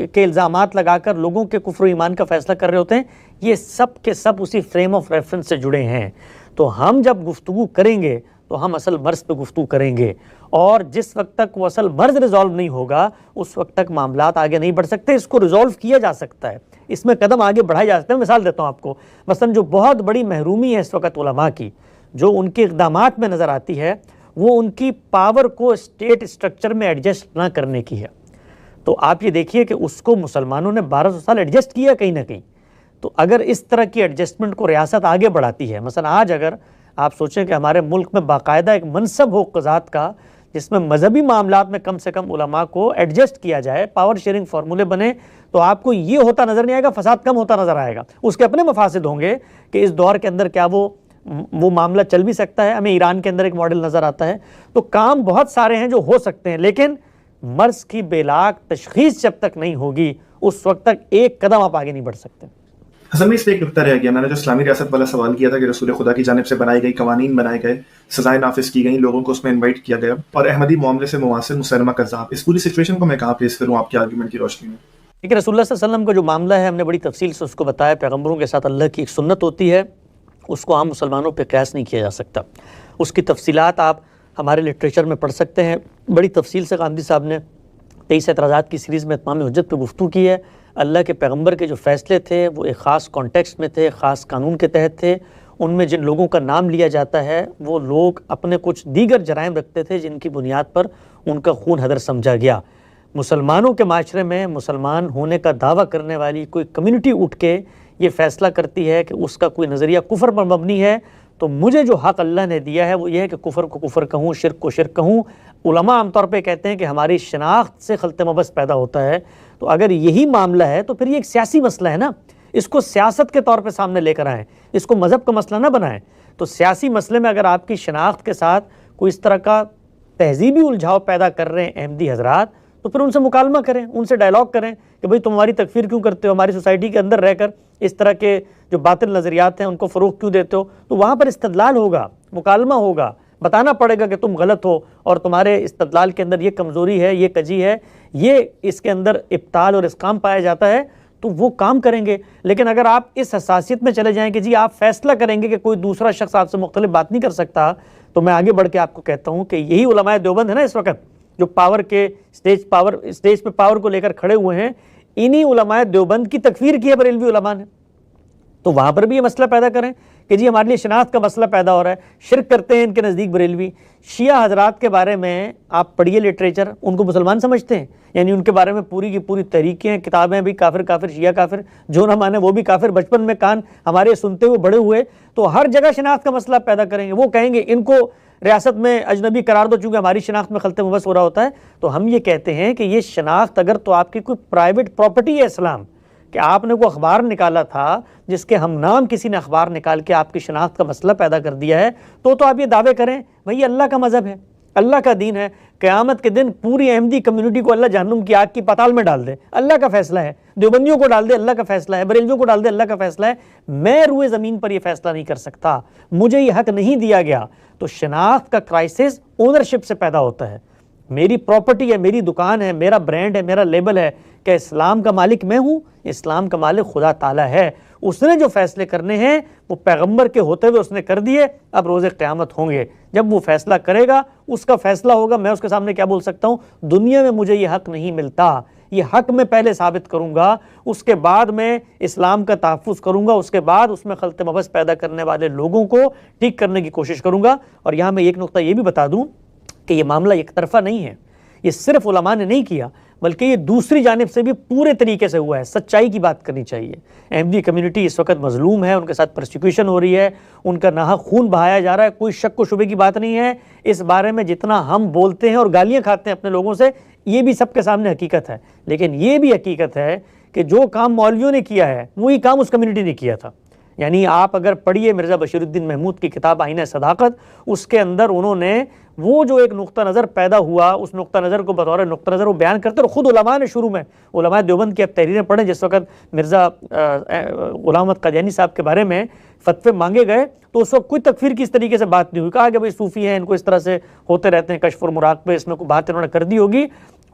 کے الزامات لگا کر لوگوں کے کفر و ایمان کا فیصلہ کر رہے ہوتے ہیں, یہ سب کے سب اسی فریم آف ریفرنس سے جڑے ہیں. تو ہم جب گفتگو کریں گے تو ہم اصل مرض پہ گفتگو کریں گے, اور جس وقت تک وہ اصل مرض ریزالو نہیں ہوگا اس وقت تک معاملات آگے نہیں بڑھ سکتے. اس کو ریزالو کیا جا سکتا ہے, اس میں قدم آگے بڑھائے جا سکتے ہیں. مثال دیتا ہوں آپ کو, مثلا جو بہت بڑی محرومی ہے اس وقت علماء کی, جو ان کے اقدامات میں نظر آتی ہے, وہ ان کی پاور کو اسٹیٹ اسٹرکچر میں ایڈجسٹ نہ کرنے کی ہے. تو آپ یہ دیکھیے کہ اس کو مسلمانوں نے 1200 سال ایڈجسٹ کیا کہیں نہ کہیں. تو اگر اس طرح کی ایڈجسٹمنٹ کو ریاست آگے بڑھاتی ہے، مثلا آج اگر آپ سوچیں کہ ہمارے ملک میں باقاعدہ ایک منصب ہو قضات کا جس میں مذہبی معاملات میں کم سے کم علماء کو ایڈجسٹ کیا جائے، پاور شیئرنگ فارمولے بنے، تو آپ کو یہ ہوتا نظر نہیں آئے گا، فساد کم ہوتا نظر آئے گا۔ اس کے اپنے مفاسد ہوں گے کہ اس دور کے اندر کیا وہ معاملہ چل بھی سکتا ہے۔ ہمیں ایران کے اندر ایک ماڈل نظر آتا ہے۔ تو کام بہت سارے ہیں جو ہو سکتے ہیں، لیکن مرض کی بے لاگ تشخیص جب تک نہیں ہوگی اس وقت تک ایک قدم آپ آگے نہیں بڑھ سکتے۔ حسن میں اس پہ ایک نقطہ رہ گیا، میں نے جو اسلامی ریاست والا سوال کیا تھا کہ رسول خدا کی جانب سے بنائی گئی قوانین بنائے گئے، سزائیں نافذ کی گئیں، لوگوں کو اس میں انوائٹ کیا گیا، اور احمدی معاملے سے موثر مسلمہ کذاب، اس پوری سچویشن کو میں کہاں پیش کروں آپ کے آرگومنٹ کی روشنی میں؟ لیکن رسول اللہ صلی اللہ علیہ وسلم کا جو معاملہ ہے ہم نے بڑی تفصیل سے اس کو بتایا، پیغمبروں کے ساتھ اللہ کی ایک سنت ہوتی ہے، اس کو عام مسلمانوں پہ قیاس نہیں کیا جا سکتا۔ اس کی تفصیلات آپ ہمارے لٹریچر میں پڑھ سکتے ہیں، بڑی تفصیل سے غامدی صاحب نے 23 اعتراضات کی سیریز میں اتمام حجت پہ گفتگو کی ہے۔ اللہ کے پیغمبر کے جو فیصلے تھے وہ ایک خاص کانٹیکسٹ میں تھے، خاص قانون کے تحت تھے۔ ان میں جن لوگوں کا نام لیا جاتا ہے وہ لوگ اپنے کچھ دیگر جرائم رکھتے تھے جن کی بنیاد پر ان کا خون ہدر سمجھا گیا۔ مسلمانوں کے معاشرے میں مسلمان ہونے کا دعویٰ کرنے والی کوئی کمیونٹی اٹھ کے یہ فیصلہ کرتی ہے کہ اس کا کوئی نظریہ کفر پر مبنی ہے، تو مجھے جو حق اللہ نے دیا ہے وہ یہ ہے کہ کفر کو کفر کہوں، شرک کو شرک کہوں۔ علماء عام طور پہ کہتے ہیں کہ ہماری شناخت سے خلط مبس پیدا ہوتا ہے، تو اگر یہی معاملہ ہے تو پھر یہ ایک سیاسی مسئلہ ہے نا، اس کو سیاست کے طور پہ سامنے لے کر آئیں، اس کو مذہب کا مسئلہ نہ بنائیں۔ تو سیاسی مسئلے میں اگر آپ کی شناخت کے ساتھ کوئی اس طرح کا تہذیبی الجھاؤ پیدا کر رہے ہیں احمدی حضرات، تو پھر ان سے مکالمہ کریں، ان سے ڈائلاگ کریں کہ بھئی تم ہماری تکفیر کیوں کرتے ہو، ہماری سوسائٹی کے اندر رہ کر اس طرح کے جو باطل نظریات ہیں ان کو فروغ کیوں دیتے ہو۔ تو وہاں پر استدلال ہوگا، مکالمہ ہوگا، بتانا پڑے گا کہ تم غلط ہو اور تمہارے استدلال کے اندر یہ کمزوری ہے، یہ کجی ہے، یہ اس کے اندر ابطال اور اسقام پایا جاتا ہے، تو وہ کام کریں گے۔ لیکن اگر آپ اس حساسیت میں چلے جائیں کہ جی آپ فیصلہ کریں گے کہ کوئی دوسرا شخص آپ سے مختلف بات نہیں کر سکتا، تو میں آگے بڑھ کے آپ کو کہتا ہوں کہ یہی علماء دیوبند ہے نا اس وقت جو پاور کے اسٹیج پہ پاور کو لے کر کھڑے ہوئے ہیں، انہی علماء دیوبند کی تکفیر کی ہے بریلوی علماء نے۔ تو وہاں پر بھی یہ مسئلہ پیدا کریں کہ جی ہمارے لیے شناخت کا مسئلہ پیدا ہو رہا ہے، شرک کرتے ہیں ان کے نزدیک بریلوی۔ شیعہ حضرات کے بارے میں آپ پڑھیے لٹریچر، ان کو مسلمان سمجھتے ہیں، یعنی ان کے بارے میں پوری کی پوری تحریکیں، کتابیں بھی کافر کافر، شیعہ کافر، جو نہ مانے وہ بھی کافر، بچپن میں کان ہمارے سنتے ہوئے بڑے ہوئے، تو ہر جگہ شناخت کا مسئلہ پیدا کریں گے۔ وہ کہیں گے ان کو ریاست میں اجنبی قرار دو چونکہ ہماری شناخت میں خلط مبس ہو رہا ہوتا ہے۔ تو ہم یہ کہتے ہیں کہ یہ شناخت اگر تو آپ کی کوئی پرائیویٹ پراپرٹی ہے اسلام، کہ آپ نے کوئی اخبار نکالا تھا جس کے ہم نام کسی نے اخبار نکال کے آپ کی شناخت کا مسئلہ پیدا کر دیا ہے، تو آپ یہ دعوے کریں بھئی اللہ کا مذہب ہے، اللہ کا دین ہے، قیامت کے دن پوری احمدی کمیونٹی کو اللہ جہنم کی آگ کی پاتال میں ڈال دے، اللہ کا فیصلہ ہے، دیوبندیوں کو ڈال دے اللہ کا فیصلہ ہے، بریلویوں کو ڈال دے اللہ کا فیصلہ ہے، میں روئے زمین پر یہ فیصلہ نہیں کر سکتا، مجھے یہ حق نہیں دیا گیا۔ تو شناخت کا کرائسس اونرشپ سے پیدا ہوتا ہے، میری پراپرٹی ہے، میری دکان ہے، میرا برانڈ ہے، میرا لیبل ہے، کہ اسلام کا مالک میں ہوں، اسلام کا مالک خدا تعالیٰ ہے، اس نے جو فیصلے کرنے ہیں وہ پیغمبر کے ہوتے ہوئے اس نے کر دیے، اب روز قیامت ہوں گے، جب وہ فیصلہ کرے گا اس کا فیصلہ ہوگا، میں اس کے سامنے کیا بول سکتا ہوں؟ دنیا میں مجھے یہ حق نہیں ملتا، یہ حق میں پہلے ثابت کروں گا، اس کے بعد میں اسلام کا تحفظ کروں گا، اس کے بعد اس میں خلط مبس پیدا کرنے والے لوگوں کو ٹھیک کرنے کی کوشش کروں گا۔ اور یہاں میں ایک نقطہ یہ بھی بتا دوں کہ یہ معاملہ ایک طرفہ نہیں ہے، یہ صرف علماء نے نہیں کیا بلکہ یہ دوسری جانب سے بھی پورے طریقے سے ہوا ہے۔ سچائی کی بات کرنی چاہیے، احمدی کمیونٹی اس وقت مظلوم ہے، ان کے ساتھ پرسیکیوشن ہو رہی ہے، ان کا ناحق خون بہایا جا رہا ہے، کوئی شک و شبے کی بات نہیں ہے۔ اس بارے میں جتنا ہم بولتے ہیں اور گالیاں کھاتے ہیں اپنے لوگوں سے، یہ بھی سب کے سامنے حقیقت ہے، لیکن یہ بھی حقیقت ہے کہ جو کام مولویوں نے کیا ہے وہی کام اس کمیونٹی نے کیا تھا۔ یعنی آپ اگر پڑھیے مرزا بشیر الدین محمود کی کتاب آئینہ صداقت، اس کے اندر انہوں نے وہ جو ایک نقطہ نظر پیدا ہوا، اس نقطہ نظر کو بطور نقطہ نظر وہ بیان کرتے، اور خود علماء نے شروع میں، علماء دیوبند کی اب تحریریں پڑھیں، جس وقت مرزا غلام محمد قادیانی صاحب کے بارے میں فتوے مانگے گئے تو اس وقت کوئی تکفیر کی اس طریقے سے بات نہیں ہوئی، کہا کہ بھئی صوفی ہیں، ان کو اس طرح سے ہوتے رہتے ہیں کشف اور مراقبے، اس میں کوئی بات انہوں نے کر دی ہوگی۔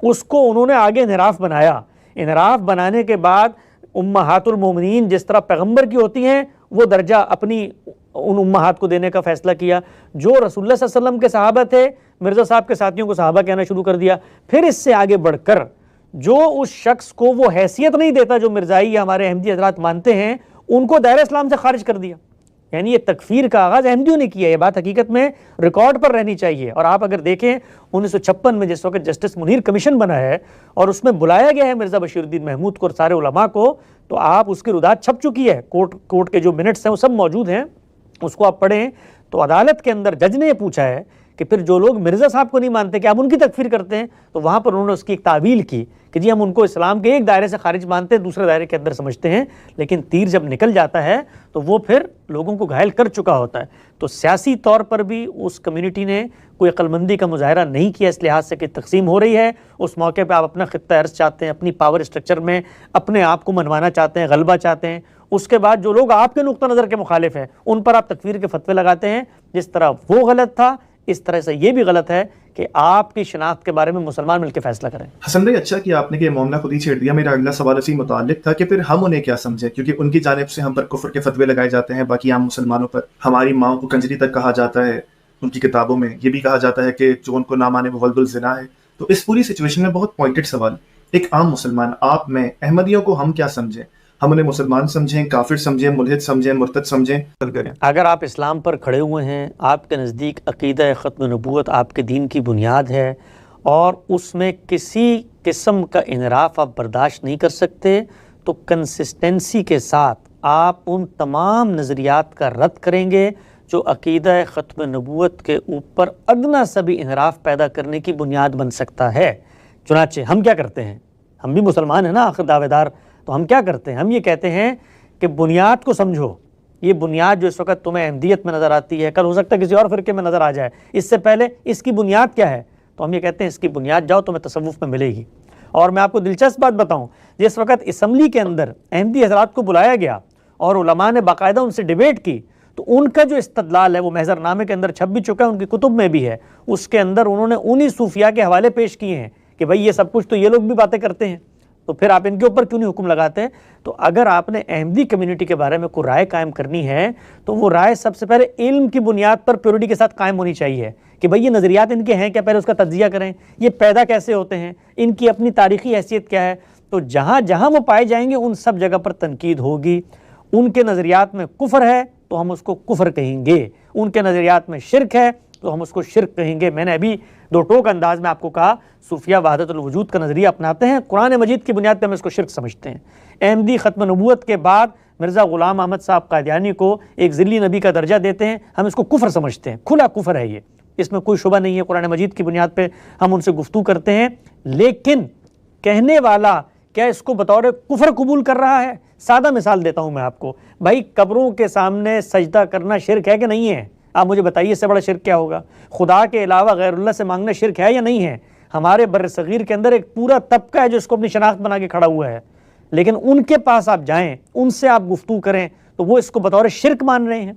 اس کو انہوں نے آگے انحراف بنایا، انحراف بنانے کے بعد امہات المومنین جس طرح پیغمبر کی ہوتی ہیں وہ درجہ اپنی ان امہات کو دینے کا فیصلہ کیا، جو رسول اللہ صلی اللہ علیہ وسلم کے صحابہ تھے، مرزا صاحب کے ساتھیوں کو صحابہ کہنا شروع کر دیا۔ پھر اس سے آگے بڑھ کر جو اس شخص کو وہ حیثیت نہیں دیتا جو مرزائی یا ہمارے احمدی حضرات مانتے ہیں، ان کو دائرہ اسلام سے خارج کر دیا۔ یعنی یہ تکفیر کا آغاز احمدیوں نے کیا. یہ بات حقیقت میں ریکارڈ پر رہنی چاہیے. اور آپ اگر دیکھیں 1956 میں جس وقت جسٹس منیر کمیشن بنا ہے اور اس میں بلایا گیا ہے مرزا بشیر الدین محمود کو اور سارے علماء کو, تو آپ اس کی رداد چھپ چکی ہے, کورٹ کے جو منٹس ہیں وہ سب موجود ہیں, اس کو آپ پڑھیں. تو عدالت کے اندر جج نے یہ پوچھا ہے کہ پھر جو لوگ مرزا صاحب کو نہیں مانتے کہ آپ ان کی تکفیر کرتے ہیں, تو وہاں پر انہوں نے اس کی ایک تعویل کی کہ جی ہم ان کو اسلام کے ایک دائرے سے خارج مانتے ہیں, دوسرے دائرے کے اندر سمجھتے ہیں, لیکن تیر جب نکل جاتا ہے تو وہ پھر لوگوں کو گھائل کر چکا ہوتا ہے. تو سیاسی طور پر بھی اس کمیونٹی نے کوئی عقل مندی کا مظاہرہ نہیں کیا اس لحاظ سے کہ تقسیم ہو رہی ہے. اس موقع پہ آپ اپنا خطہ ارض چاہتے ہیں, اپنی پاور اسٹرکچر میں اپنے آپ کو منوانا چاہتے ہیں, غلبہ چاہتے ہیں. اس کے بعد جو لوگ آپ کے نقطہ نظر کے مخالف ہیں ان پر آپ تکفیر کے فتوے لگاتے ہیں. جس طرح وہ غلط تھا اس طرح سے یہ بھی غلط ہے کہ آپ کی شناخت کے بارے میں مسلمان مل کے فیصلہ کریں. حسن بھائی اچھا کہ آپ نے یہ معاملہ خود ہی چھیڑ دیا. میرا اگلا سوال اسی متعلق تھا کہ پھر ہم انہیں کیا سمجھیں, کیونکہ ان کی جانب سے ہم پر کفر کے فتوے لگائے جاتے ہیں, باقی عام مسلمانوں پر ہماری ماں کو کنجری تک کہا جاتا ہے. ان کی کتابوں میں یہ بھی کہا جاتا ہے کہ جو ان کو نہ مانے وہ ولد الزنا ہے. تو اس پوری سچویشن میں بہت پوائنٹڈ سوال, ایک عام مسلمان آپ میں احمدیوں کو ہم کیا سمجھیں؟ ہم انہیں مسلمان سمجھیں, کافر سمجھیں, ملحد سمجھیں, مرتد سمجھیں؟ اگر آپ اسلام پر کھڑے ہوئے ہیں, آپ کے نزدیک عقیدہ ختم نبوت آپ کے دین کی بنیاد ہے اور اس میں کسی قسم کا انحراف آپ برداشت نہیں کر سکتے, تو کنسسٹنسی کے ساتھ آپ ان تمام نظریات کا رد کریں گے جو عقیدہ ختم نبوت کے اوپر ادنا سا بھی انحراف پیدا کرنے کی بنیاد بن سکتا ہے. چنانچہ ہم کیا کرتے ہیں, ہم بھی مسلمان ہیں نا آخر دعوے دار, تو ہم کیا کرتے ہیں, ہم یہ کہتے ہیں کہ بنیاد کو سمجھو. یہ بنیاد جو اس وقت تمہیں احمدیت میں نظر آتی ہے, کل ہو سکتا ہے کسی اور فرقے میں نظر آ جائے, اس سے پہلے اس کی بنیاد کیا ہے؟ تو ہم یہ کہتے ہیں اس کی بنیاد جاؤ تمہیں تصوف میں ملے گی. اور میں آپ کو دلچسپ بات بتاؤں, جس وقت اسمبلی کے اندر احمدی حضرات کو بلایا گیا اور علماء نے باقاعدہ ان سے ڈیبیٹ کی, تو ان کا جو استدلال ہے وہ محضر نامے کے اندر چھپ بھی چکا ہے, ان کی کتب میں بھی ہے. اس کے اندر انہوں نے انہی صوفیاء کے حوالے پیش کیے ہیں کہ بھائی یہ سب کچھ تو یہ لوگ بھی باتیں کرتے ہیں, تو پھر آپ ان کے اوپر کیوں نہیں حکم لگاتے ہیں؟ تو اگر آپ نے احمدی کمیونٹی کے بارے میں کوئی رائے قائم کرنی ہے تو وہ رائے سب سے پہلے علم کی بنیاد پر پیورٹی کے ساتھ قائم ہونی چاہیے کہ بھئی یہ نظریات ان کے ہیں کیا, پہلے اس کا تجزیہ کریں, یہ پیدا کیسے ہوتے ہیں, ان کی اپنی تاریخی حیثیت کیا ہے. تو جہاں جہاں وہ پائے جائیں گے ان سب جگہ پر تنقید ہوگی. ان کے نظریات میں کفر ہے تو ہم اس کو کفر کہیں گے, ان کے نظریات میں شرک ہے تو ہم اس کو شرک کہیں گے. میں نے ابھی دو ٹوک انداز میں آپ کو کہا, صوفیہ وحدت الوجود کا نظریہ اپناتے ہیں, قرآن مجید کی بنیاد پہ ہم اس کو شرک سمجھتے ہیں. احمدی ختم نبوت کے بعد مرزا غلام احمد صاحب قادیانی کو ایک ذلی نبی کا درجہ دیتے ہیں, ہم اس کو کفر سمجھتے ہیں, کھلا کفر ہے یہ, اس میں کوئی شبہ نہیں ہے. قرآن مجید کی بنیاد پہ ہم ان سے گفتگو کرتے ہیں, لیکن کہنے والا کیا اس کو بطور کفر قبول کر رہا ہے؟ سادہ مثال دیتا ہوں میں آپ کو, بھائی قبروں کے سامنے سجدہ کرنا شرک ہے کہ نہیں ہے؟ آپ مجھے بتائیے اس سے بڑا شرک کیا ہوگا؟ خدا کے علاوہ غیر اللہ سے مانگنا شرک ہے یا نہیں ہے؟ ہمارے بر صغیر کے اندر ایک پورا طبقہ ہے جو اس کو اپنی شناخت بنا کے کھڑا ہوا ہے, لیکن ان کے پاس آپ جائیں, ان سے آپ گفتگو کریں تو وہ اس کو بطور شرک مان رہے ہیں.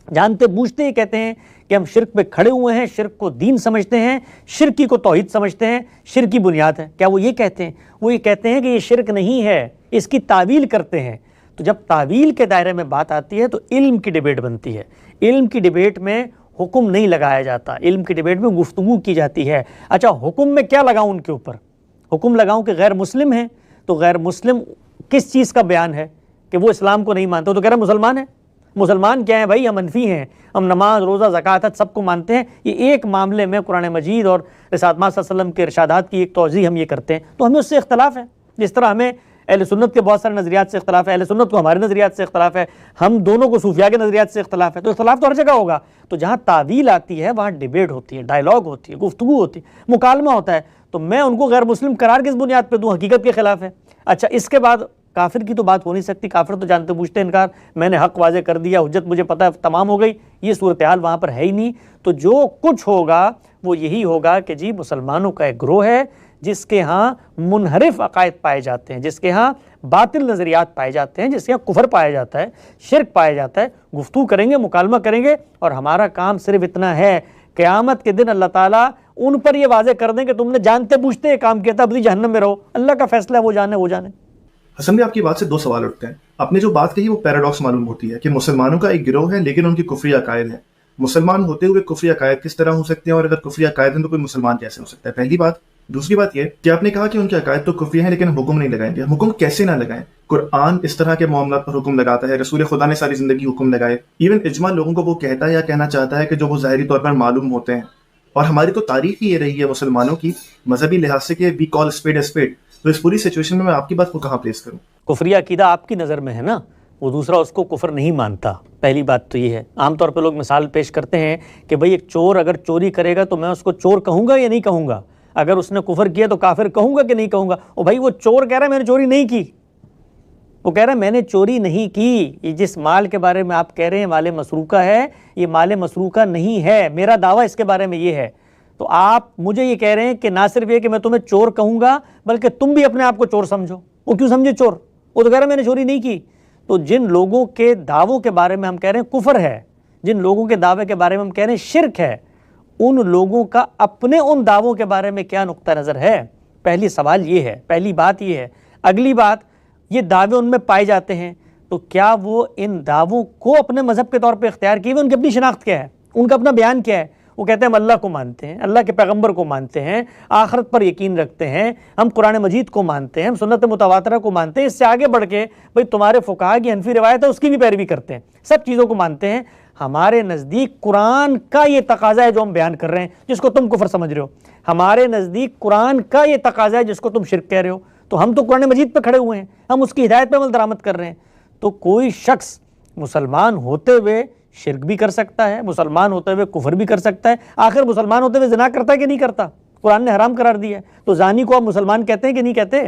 جانتے بوجھتے ہی کہتے ہیں کہ ہم شرک پہ کھڑے ہوئے ہیں, شرک کو دین سمجھتے ہیں, شرکی کو توحید سمجھتے ہیں, شرک کی بنیاد ہے. کیا وہ یہ کہتے ہیں؟ وہ یہ کہتے ہیں کہ یہ شرک نہیں ہے, اس کی تعویل کرتے ہیں. تو جب تعویل کے دائرے میں بات آتی ہے تو علم کی ڈیبیٹ بنتی ہے. علم کی ڈیبیٹ میں حکم نہیں لگایا جاتا, علم کی ڈیبیٹ میں گفتگو کی جاتی ہے. اچھا حکم میں کیا لگاؤں ان کے اوپر؟ حکم لگاؤں کہ غیر مسلم ہیں, تو غیر مسلم کس چیز کا بیان ہے کہ وہ اسلام کو نہیں مانتے؟ تو کہہ رہے مسلمان ہیں. مسلمان کیا ہیں بھائی؟ ہم حنفی ہیں, ہم نماز روزہ زکوٰۃ حج سب کو مانتے ہیں. یہ ایک معاملے میں قرآن مجید اور رسالت مآب صلی اللہ علیہ وسلم کے ارشادات کی ایک توضیح ہم یہ کرتے ہیں, تو ہمیں اس سے اختلاف ہے. جس طرح ہمیں اہل سنت کے بہت سارے نظریات سے اختلاف ہے, اہل سنت کو ہمارے نظریات سے اختلاف ہے, ہم دونوں کو صوفیاء کے نظریات سے اختلاف ہے. تو اختلاف تو ہر جگہ ہوگا. تو جہاں تعویل آتی ہے وہاں ڈیبیٹ ہوتی ہے, ڈائلاگ ہوتی ہے, گفتگو ہوتی ہے, مکالمہ ہوتا ہے. تو میں ان کو غیر مسلم قرار کس بنیاد پہ دوں؟ حقیقت کے خلاف ہے. اچھا اس کے بعد کافر کی تو بات ہو نہیں سکتی, کافر تو جانتے بوجھتے انکار, میں نے حق واضح کر دیا, حجت مجھے پتہ ہے, تمام ہو گئی. یہ صورتحال وہاں پر ہے ہی نہیں. تو جو کچھ ہوگا وہ یہی ہوگا کہ جی مسلمانوں کا ایک گروہ ہے جس کے ہاں منحرف عقائد پائے جاتے ہیں, جس کے ہاں باطل نظریات پائے جاتے ہیں, جس کے ہاں کفر پایا جاتا ہے, شرک پایا جاتا ہے. گفتگو کریں گے, مکالمہ کریں گے, اور ہمارا کام صرف اتنا ہے, قیامت کے دن اللہ تعالیٰ ان پر یہ واضح کر دیں کہ تم نے جانتے بوجھتے یہ کام کیا تھا, ابھی جہنم میں رہو. اللہ کا فیصلہ ہے, وہ جانے وہ جانے. حسن بھائی آپ کی بات سے دو سوال اٹھتے ہیں. آپ نے جو بات کہی وہ پیراڈاکس معلوم ہوتی ہے کہ مسلمانوں کا ایک گروہ ہے لیکن ان کی کفری عقائد ہیں. مسلمان ہوتے ہوئے کفری عقائد کس طرح ہو سکتے ہیں, اور اگر کفری عقائد ہیں تو کوئی مسلمان کیسے ہو سکتا ہے؟ پہلی بات. دوسری بات یہ کہ آپ نے کہا کہ ان کے عقائد تو کفری ہیں لیکن حکم نہیں لگائیں گے. حکم کیسے نہ لگائیں؟ قرآن اس طرح کے معاملات پر حکم لگاتا ہے، رسول خدا نے ساری زندگی حکم لگائے. ایون اجماع لوگوں کو وہ کہتا ہے یا کہنا چاہتا ہے کہ جو وہ ظاہری طور پر معلوم ہوتے ہیں. اور ہماری تو تاریخ ہی یہ رہی ہے مسلمانوں کی مذہبی لحاظ سے کہ وی کال اسپیڈ اسپیڈ. تو اس پوری سچویشن میں آپ کی بات کو کہاں پلیس کروں؟ کفری عقیدہ آپ کی نظر میں ہے نا، وہ دوسرا اس کو کفر نہیں مانتا. پہلی بات تو یہ ہے. عام طور پہ لوگ مثال پیش کرتے ہیں کہ بھئی ایک چور اگر چوری کرے گا تو میں اس کو چور کہوں گا یا نہیں کہوں گا، اگر اس نے کفر کیا تو کافر کہوں گا کہ نہیں کہوں گا. او بھائی وہ چور کہہ رہا ہے میں نے چوری نہیں کی، وہ کہہ رہا ہے میں نے چوری نہیں کی. یہ جس مال کے بارے میں آپ کہہ رہے ہیں مال مسروقہ ہے، یہ مال مسروقہ نہیں ہے، میرا دعویٰ اس کے بارے میں یہ ہے. تو آپ مجھے یہ کہہ رہے ہیں کہ نہ صرف یہ کہ میں تمہیں چور کہوں گا بلکہ تم بھی اپنے آپ کو چور سمجھو. وہ کیوں سمجھے چور؟ وہ تو کہہ رہا ہے میں نے چوری نہیں کی. تو جن لوگوں کے دعووں کے بارے میں ہم کہہ رہے ہیں کفر ہے، جن لوگوں کے دعوے کے بارے میں ہم کہہ رہے ہیں شرک ہے، ان لوگوں کا اپنے ان دعووں کے بارے میں کیا نقطہ نظر ہے؟ پہلی سوال یہ ہے، پہلی بات یہ ہے. اگلی بات، یہ دعوے ان میں پائے جاتے ہیں تو کیا وہ ان دعووں کو اپنے مذہب کے طور پہ اختیار کیے ہوئے؟ ان کی اپنی شناخت کیا ہے؟ ان کا اپنا بیان کیا ہے؟ وہ کہتے ہیں ہم اللہ کو مانتے ہیں، اللہ کے پیغمبر کو مانتے ہیں، آخرت پر یقین رکھتے ہیں، ہم قرآن مجید کو مانتے ہیں، ہم سنت متواترہ کو مانتے ہیں. اس سے آگے بڑھ کے بھئی تمہارے فقہا کی حنفی روایت ہے اس کی بھی پیروی کرتے ہیں، سب چیزوں کو مانتے ہیں. ہمارے نزدیک قرآن کا یہ تقاضا ہے جو ہم بیان کر رہے ہیں جس کو تم کفر سمجھ رہے ہو، ہمارے نزدیک قرآن کا یہ تقاضا ہے جس کو تم شرک کہہ رہے ہو. تو ہم تو قرآن مجید پہ کھڑے ہوئے ہیں، ہم اس کی ہدایت پہ عمل درآمد کر رہے ہیں. تو کوئی شخص مسلمان ہوتے ہوئے شرک بھی کر سکتا ہے، مسلمان ہوتے ہوئے کفر بھی کر سکتا ہے. آخر مسلمان ہوتے ہوئے زنا کرتا ہے کہ نہیں کرتا؟ قرآن نے حرام قرار دیا ہے. تو زانی کو آپ مسلمان کہتے ہیں کہ نہیں کہتے؟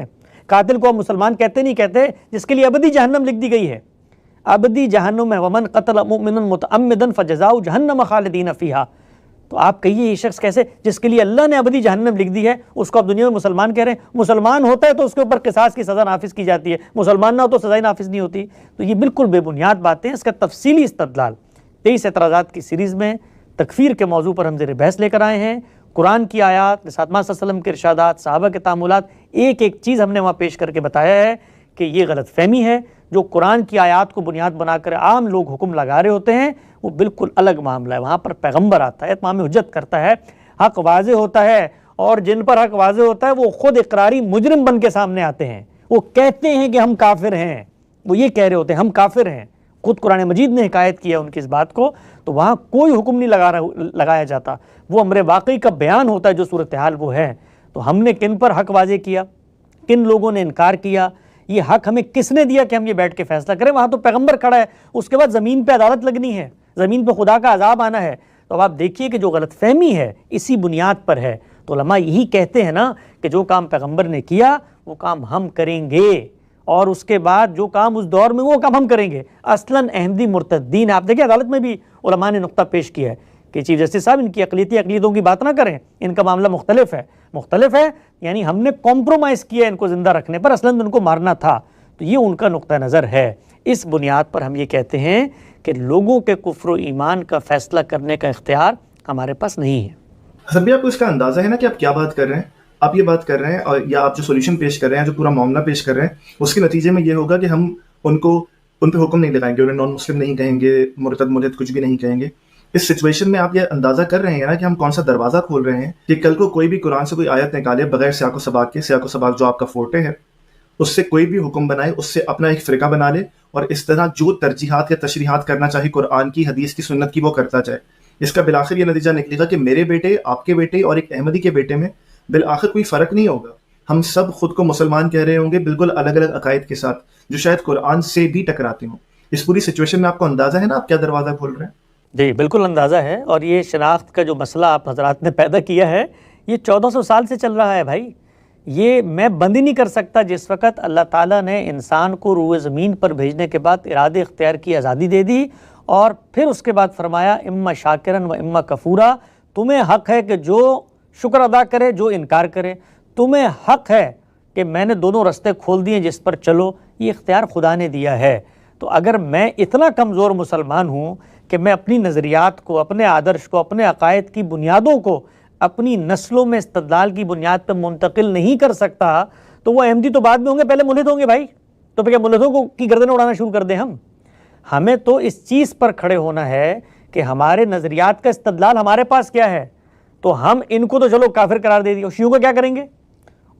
قاتل کو آپ مسلمان کہتے نہیں کہتے؟ جس کے لیے ابدی جہنم لکھ دی گئی ہے، ابدی جہنم ہے. ومن قتل مؤمنا متعمدا فجزاؤ جہنم خالدین فیہا. تو آپ کہیے یہ شخص کیسے جس کے لیے اللہ نے ابدی جہنم لکھ دی ہے اس کو آپ دنیا میں مسلمان کہہ رہے ہیں؟ مسلمان ہوتا ہے تو اس کے اوپر قصاص کی سزا نافذ کی جاتی ہے، مسلمان نہ ہو تو سزا نافذ نہیں ہوتی. تو یہ بالکل بے بنیاد باتیں. اس کا تفصیلی استدلال 23 اعتراضات کی سیریز میں تکفیر کے موضوع پر ہم زیر بحث لے کر آئے ہیں. قرآن کی آیات، رسول اللہ صلی اللہ علیہ وسلم کے ارشادات، صحابہ کے تعاملات، ایک ایک چیز ہم نے وہاں پیش کر کے بتایا ہے کہ یہ غلط فہمی ہے. جو قرآن کی آیات کو بنیاد بنا کر عام لوگ حکم لگا رہے ہوتے ہیں وہ بالکل الگ معاملہ ہے. وہاں پر پیغمبر آتا ہے، اتمام حجت کرتا ہے، حق واضح ہوتا ہے، اور جن پر حق واضح ہوتا ہے وہ خود اقراری مجرم بن کے سامنے آتے ہیں. وہ کہتے ہیں کہ ہم کافر ہیں، وہ یہ کہہ رہے ہوتے ہیں ہم کافر ہیں. خود قرآن مجید نے حکایت کیا ان کی اس بات کو. تو وہاں کوئی حکم نہیں لگایا جاتا، وہ امر واقعی کا بیان ہوتا ہے جو صورتحال وہ ہے. تو ہم نے کن پر حق واضح کیا، کن لوگوں نے انکار کیا، یہ حق ہمیں کس نے دیا کہ ہم یہ بیٹھ کے فیصلہ کریں؟ وہاں تو پیغمبر کھڑا ہے، اس کے بعد زمین پہ عدالت لگنی ہے، زمین پہ خدا کا عذاب آنا ہے. تو اب آپ دیکھیے کہ جو غلط فہمی ہے اسی بنیاد پر ہے. تو علماء یہی کہتے ہیں نا کہ جو کام پیغمبر نے کیا وہ کام ہم کریں گے، اور اس کے بعد جو کام اس دور میں وہ کام ہم کریں گے. اصلاً احمدی مرتدین، آپ دیکھیں عدالت میں بھی علماء نے نقطہ پیش کیا ہے کہ چیف جسٹس صاحب ان کی اقلیتی عقیدوں کی بات نہ کریں، ان کا معاملہ مختلف ہے، یعنی ہم نے کمپرومائز کیا ان کو زندہ رکھنے پر، اصلاً ان کو مارنا تھا. تو یہ ان کا نقطہ نظر ہے. اس بنیاد پر ہم یہ کہتے ہیں کہ لوگوں کے کفر و ایمان کا فیصلہ کرنے کا اختیار ہمارے پاس نہیں ہے. حسن بھی آپ کو اس کا اندازہ ہے نا کہ آپ کیا بات کر رہے ہیں؟ آپ یہ بات کر رہے ہیں اور یا آپ جو سولوشن پیش کر رہے ہیں، جو پورا معاملہ پیش کر رہے ہیں، اس کے نتیجے میں یہ ہوگا کہ ہم ان پہ حکم نہیں لگائیں گے، انہیں نان مسلم نہیں کہیں گے، مرتد ملحد کچھ بھی نہیں کہیں گے. اس سچویشن میں آپ یہ اندازہ کر رہے ہیں نا کہ ہم کون سا دروازہ کھول رہے ہیں کہ کل کو کوئی بھی قرآن سے کوئی آیت نکالے بغیر سیاق و سباق کے، سیاق و سباق جو آپ کا فورٹے ہے، اس سے کوئی بھی حکم بنائے، اس سے اپنا ایک فرقہ بنا لے، اور اس طرح جو ترجیحات یا تشریحات کرنا چاہے قرآن کی، حدیث کی، سنت کی، وہ کرتا جائے. اس کا بالآخر یہ نتیجہ نکلے گا کہ میرے بیٹے، آپ کے بیٹے اور ایک احمدی کے بیٹے میں بالآخر کوئی فرق نہیں ہوگا. ہم سب خود کو مسلمان کہہ رہے ہوں گے، بالکل الگ الگ عقائد کے ساتھ جو شاید قرآن سے بھی ٹکراتے ہوں. اس پوری سچویشن میں آپ کو اندازہ ہے نا آپ کیا دروازہ کھول رہے ہیں؟ جی بالکل اندازہ ہے. اور یہ شناخت کا جو مسئلہ آپ حضرات نے پیدا کیا ہے یہ 1400 سال سے چل رہا ہے بھائی. یہ میں بند ہی نہیں کر سکتا. جس وقت اللہ تعالیٰ نے انسان کو روئے زمین پر بھیجنے کے بعد ارادے اختیار کی آزادی دے دی، اور پھر اس کے بعد فرمایا اما شاکرن و اما کفورا، تمہیں حق ہے کہ جو شکر ادا کرے، جو انکار کرے. تمہیں حق ہے کہ میں نے دونوں رستے کھول دیے جس پر چلو. یہ اختیار خدا نے دیا ہے. تو اگر میں اتنا کمزور مسلمان ہوں کہ میں اپنی نظریات کو، اپنے آدرش کو، اپنے عقائد کی بنیادوں کو اپنی نسلوں میں استدلال کی بنیاد پر منتقل نہیں کر سکتا، تو وہ احمدی تو بعد میں ہوں گے، پہلے ملحد ہوں گے بھائی. تو پھر کیا ملحدوں کو کی گردنیں اڑانا شروع کر دیں ہم؟ ہمیں تو اس چیز پر کھڑے ہونا ہے کہ ہمارے نظریات کا استدلال ہمارے پاس کیا ہے. تو ہم ان کو تو چلو کافر قرار دے دیا, شیعوں کو کیا کریں گے؟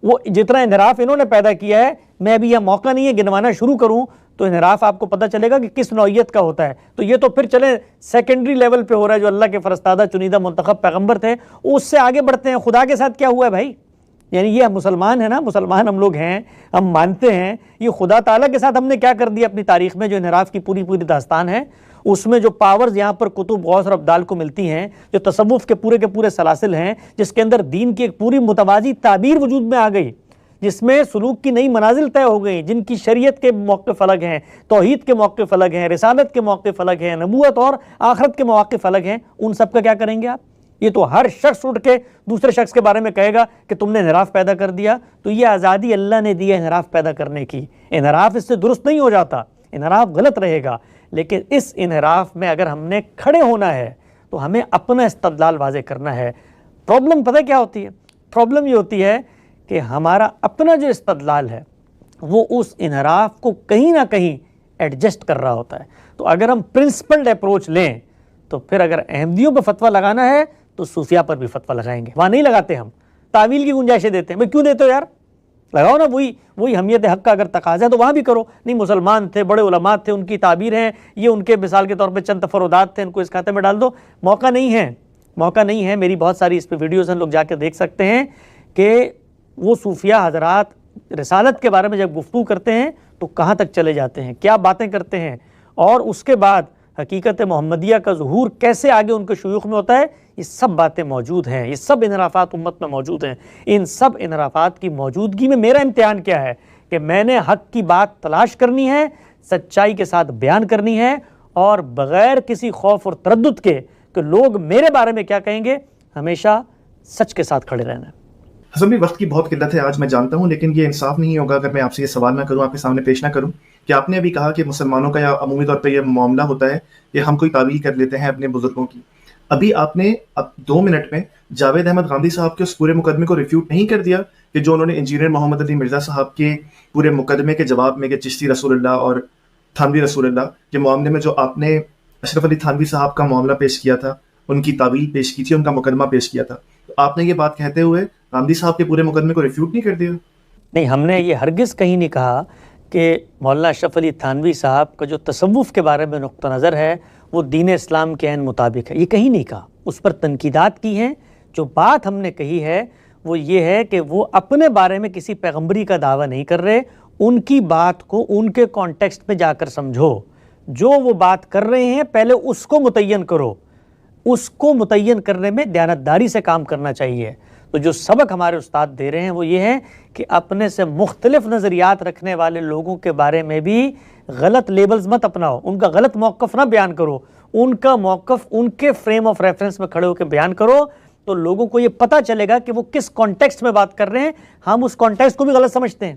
وہ جتنا انحراف انہوں نے پیدا کیا ہے, میں ابھی یہ موقع نہیں ہے گنوانا شروع کروں تو انحراف آپ کو پتہ چلے گا کہ کس نوعیت کا ہوتا ہے. تو یہ تو پھر چلے سیکنڈری لیول پہ ہو رہا ہے, جو اللہ کے فرستادہ چنیدہ منتخب پیغمبر تھے اس سے آگے بڑھتے ہیں. خدا کے ساتھ کیا ہوا ہے بھائی؟ یعنی یہ مسلمان ہے نا, مسلمان ہم لوگ ہیں, ہم مانتے ہیں یہ خدا تعالیٰ کے ساتھ ہم نے کیا کر دیا اپنی تاریخ میں. جو انحراف کی پوری داستان ہے اس میں جو پاورز یہاں پر کتب غوث اور ابدال کو ملتی ہیں, جو تصوف کے پورے سلاسل ہیں, جس کے اندر دین کی ایک پوری متوازی تعبیر وجود میں آ گئی, جس میں سلوک کی نئی منازل طے ہو گئی, جن کی شریعت کے موقف الگ ہیں, توحید کے موقف الگ ہیں, رسالت کے موقف الگ ہیں, نبوت اور آخرت کے مواقف الگ ہیں, ان سب کا کیا کریں گے آپ؟ یہ تو ہر شخص اٹھ کے دوسرے شخص کے بارے میں کہے گا کہ تم نے انحراف پیدا کر دیا. تو یہ آزادی اللہ نے دی ہے انحراف پیدا کرنے کی. انحراف اس سے درست نہیں ہو جاتا, انحراف غلط رہے گا, لیکن اس انحراف میں اگر ہم نے کھڑے ہونا ہے تو ہمیں اپنا استدلال واضح کرنا ہے. پرابلم پتہ کیا ہوتی ہے؟ پرابلم یہ ہوتی ہے کہ ہمارا اپنا جو استدلال ہے وہ اس انحراف کو کہیں نہ کہیں ایڈجسٹ کر رہا ہوتا ہے. تو اگر ہم پرنسپلڈ اپروچ لیں تو پھر اگر احمدیوں پہ فتویٰ لگانا ہے تو صوفیہ پر بھی فتویٰ لگائیں گے. وہاں نہیں لگاتے, ہم تعویل کی گنجائشیں دیتے ہیں. بھئی کیوں دیتے ہو یار؟ لگاؤ نا, وہی حمیت حق کا اگر تقاضا ہے تو وہاں بھی کرو. نہیں, مسلمان تھے, بڑے علماء تھے, ان کی تعبیر ہیں, یہ ان کے مثال کے طور پہ چند تفردات تھے, ان کو اس کھاتے میں ڈال دو. موقع نہیں ہے. میری بہت ساری اس پہ ویڈیوز ہیں, لوگ جا کے دیکھ سکتے ہیں کہ وہ صوفیہ حضرات رسالت کے بارے میں جب گفتگو کرتے ہیں تو کہاں تک چلے جاتے ہیں, کیا باتیں کرتے ہیں, اور اس کے بعد حقیقت محمدیہ کا ظہور کیسے آگے ان کے شیوخ میں ہوتا ہے. یہ سب باتیں موجود ہیں, یہ سب انحرافات امت میں موجود ہیں. ان سب انحرافات کی موجودگی میں میرا امتحان کیا ہے کہ میں نے حق کی بات تلاش کرنی ہے, سچائی کے ساتھ بیان کرنی ہے, اور بغیر کسی خوف اور تردد کے کہ لوگ میرے بارے میں کیا کہیں گے, ہمیشہ سچ کے ساتھ کھڑے رہنا ہے. حسن بھائی, وقت کی بہت قلت ہے آج, میں جانتا ہوں, لیکن یہ انصاف نہیں ہوگا اگر میں آپ سے یہ سوال نہ کروں, آپ کے سامنے پیش نہ کروں کہ آپ نے ابھی کہا کہ مسلمانوں کا یا عمومی طور پہ یہ معاملہ ہوتا ہے کہ ہم کوئی تعویل کر لیتے ہیں اپنے بزرگوں کی. ابھی آپ نے 2 منٹ میں جاوید احمد غامدی صاحب کے اس پورے مقدمے کو ریفیوٹ نہیں کر دیا کہ جو انہوں نے انجینئر محمد علی مرزا صاحب کے پورے مقدمے کے جواب میں کہ چشتی رسول اللہ اور تھانوی رسول اللہ کے معاملے میں جو آپ نے اشرف علی تھانوی صاحب کا معاملہ پیش کیا تھا, ان کی تعویل پیش کی تھی, ان کا مقدمہ پیش کیا تھا, تو آپ نے یہ بات کہتے ہوئے غامدی صاحب کے پورے مقدمے کو ریفیوٹ نہیں کر دیا؟ نہیں, ہم نے یہ ہرگز کہیں نہیں کہا کہ مولانا اشرف علی تھانوی صاحب کا جو تصوف کے بارے میں نقطہ نظر ہے وہ دین اسلام کے عین مطابق ہے, یہ کہیں نہیں کہا. اس پر تنقیدات کی ہیں. جو بات ہم نے کہی ہے وہ یہ ہے کہ وہ اپنے بارے میں کسی پیغمبری کا دعویٰ نہیں کر رہے, ان کی بات کو ان کے کانٹیکسٹ میں جا کر سمجھو. جو وہ بات کر رہے ہیں پہلے اس کو متعین کرو, اس کو متعین کرنے میں دیانتداری سے کام کرنا چاہیے. تو جو سبق ہمارے استاد دے رہے ہیں وہ یہ ہے کہ اپنے سے مختلف نظریات رکھنے والے لوگوں کے بارے میں بھی غلط لیبلز مت اپناؤ, ان کا غلط موقف نہ بیان کرو, ان کا موقف ان کے فریم آف ریفرنس میں کھڑے ہو کے بیان کرو, تو لوگوں کو یہ پتہ چلے گا کہ وہ کس کانٹیکسٹ میں بات کر رہے ہیں. ہم اس کانٹیکسٹ کو بھی غلط سمجھتے ہیں,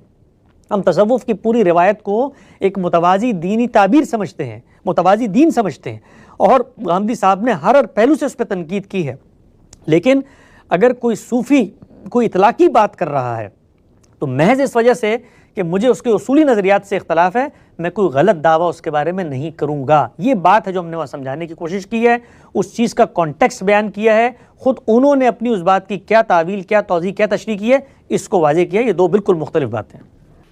ہم تصوف کی پوری روایت کو ایک متوازی دینی تعبیر سمجھتے ہیں, متوازی دین سمجھتے ہیں, اور غامدی صاحب نے ہر پہلو سے اس پہ تنقید کی ہے. لیکن اگر کوئی صوفی کوئی اطلاقی بات کر رہا ہے تو محض اس وجہ سے کہ مجھے اس کے اصولی نظریات سے اختلاف ہے, میں کوئی غلط دعویٰ اس کے بارے میں نہیں کروں گا. یہ بات ہے جو ہم نے وہاں سمجھانے کی کوشش کی ہے, اس چیز کا کانٹیکسٹ بیان کیا ہے. خود انہوں نے اپنی اس بات کی کیا تعویل, کیا توضیح, کیا تشریح کی ہے, اس کو واضح کیا. یہ 2 بالکل مختلف باتیں ہیں.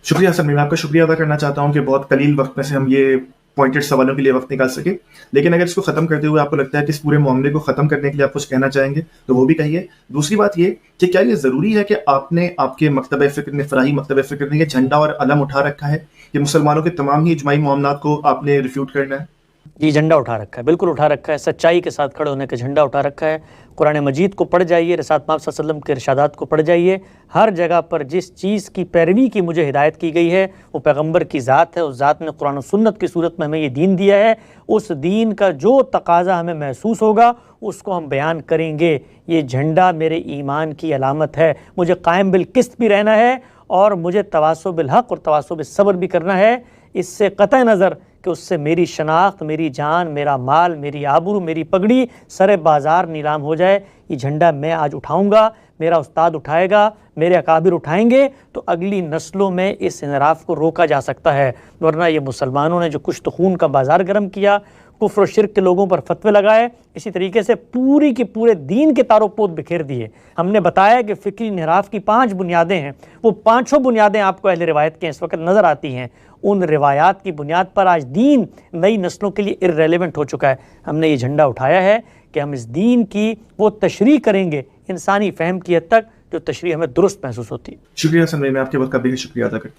شکریہ حسن, میں آپ کا شکریہ ادا کرنا چاہتا ہوں کہ بہت قلیل وقت میں سے ہم یہ پوائنٹڈ سوالوں کے لیے وقت نکال سکے. لیکن اگر اس کو ختم کرتے ہوئے آپ کو لگتا ہے کہ اس پورے معاملے کو ختم کرنے کے لیے آپ کچھ کہنا چاہیں گے تو وہ بھی کہیے. دوسری بات یہ کہ کیا یہ ضروری ہے کہ آپ نے آپ کے مکتبہ فکر نے, فراہی مکتبہ فکر نے یہ جھنڈا اور علم اٹھا رکھا ہے کہ مسلمانوں کے تمام ہی اجماعی معاملات کو آپ نے ریفیوٹ کرنا ہے؟ جی, جھنڈا اٹھا رکھا ہے, بالکل اٹھا رکھا ہے. سچائی کے ساتھ کھڑے ہونے کا جھنڈا اٹھا رکھا ہے. قرآن مجید کو پڑھ جائیے, رسالت پاک صلی اللہ علیہ وسلم کے ارشادات کو پڑھ جائیے. ہر جگہ پر جس چیز کی پیروی کی مجھے ہدایت کی گئی ہے وہ پیغمبر کی ذات ہے. اس ذات نے قرآن و سنت کی صورت میں ہمیں یہ دین دیا ہے. اس دین کا جو تقاضا ہمیں محسوس ہوگا اس کو ہم بیان کریں گے. یہ جھنڈا میرے ایمان کی علامت ہے. مجھے قائم بالقسط بھی رہنا ہے اور مجھے تواصی بالحق اور تواصی بالصبر بھی کرنا ہے. اس سے قطع نظر کہ اس سے میری شناخت, میری جان, میرا مال, میری آبرو, میری پگڑی سر بازار نیلام ہو جائے. یہ جھنڈا میں آج اٹھاؤں گا, میرا استاد اٹھائے گا, میرے اکابر اٹھائیں گے, تو اگلی نسلوں میں اس انحراف کو روکا جا سکتا ہے. ورنہ یہ مسلمانوں نے جو کشت خون کا بازار گرم کیا, کفر و شرک کے لوگوں پر فتوے لگائے، اسی طریقے سے پوری کے پورے دین کے تار و پود بکھیر دیے۔ ہم نے بتایا کہ فکری انحراف کی 5 بنیادیں ہیں، وہ 5 بنیادیں آپ کو اہل روایت کے اس وقت نظر آتی ہیں۔ ان روایات کی بنیاد پر آج دین نئی نسلوں کے لیے ارریلیونٹ ہو چکا ہے۔ ہم نے یہ جھنڈا اٹھایا ہے کہ ہم اس دین کی وہ تشریح کریں گے انسانی فہم کی حد تک جو تشریح ہمیں درست محسوس ہوتی ہے۔ شکریہ حسن بھائی، میں آپ کے وقت کا بے شکریہ ادا کرتا ہوں۔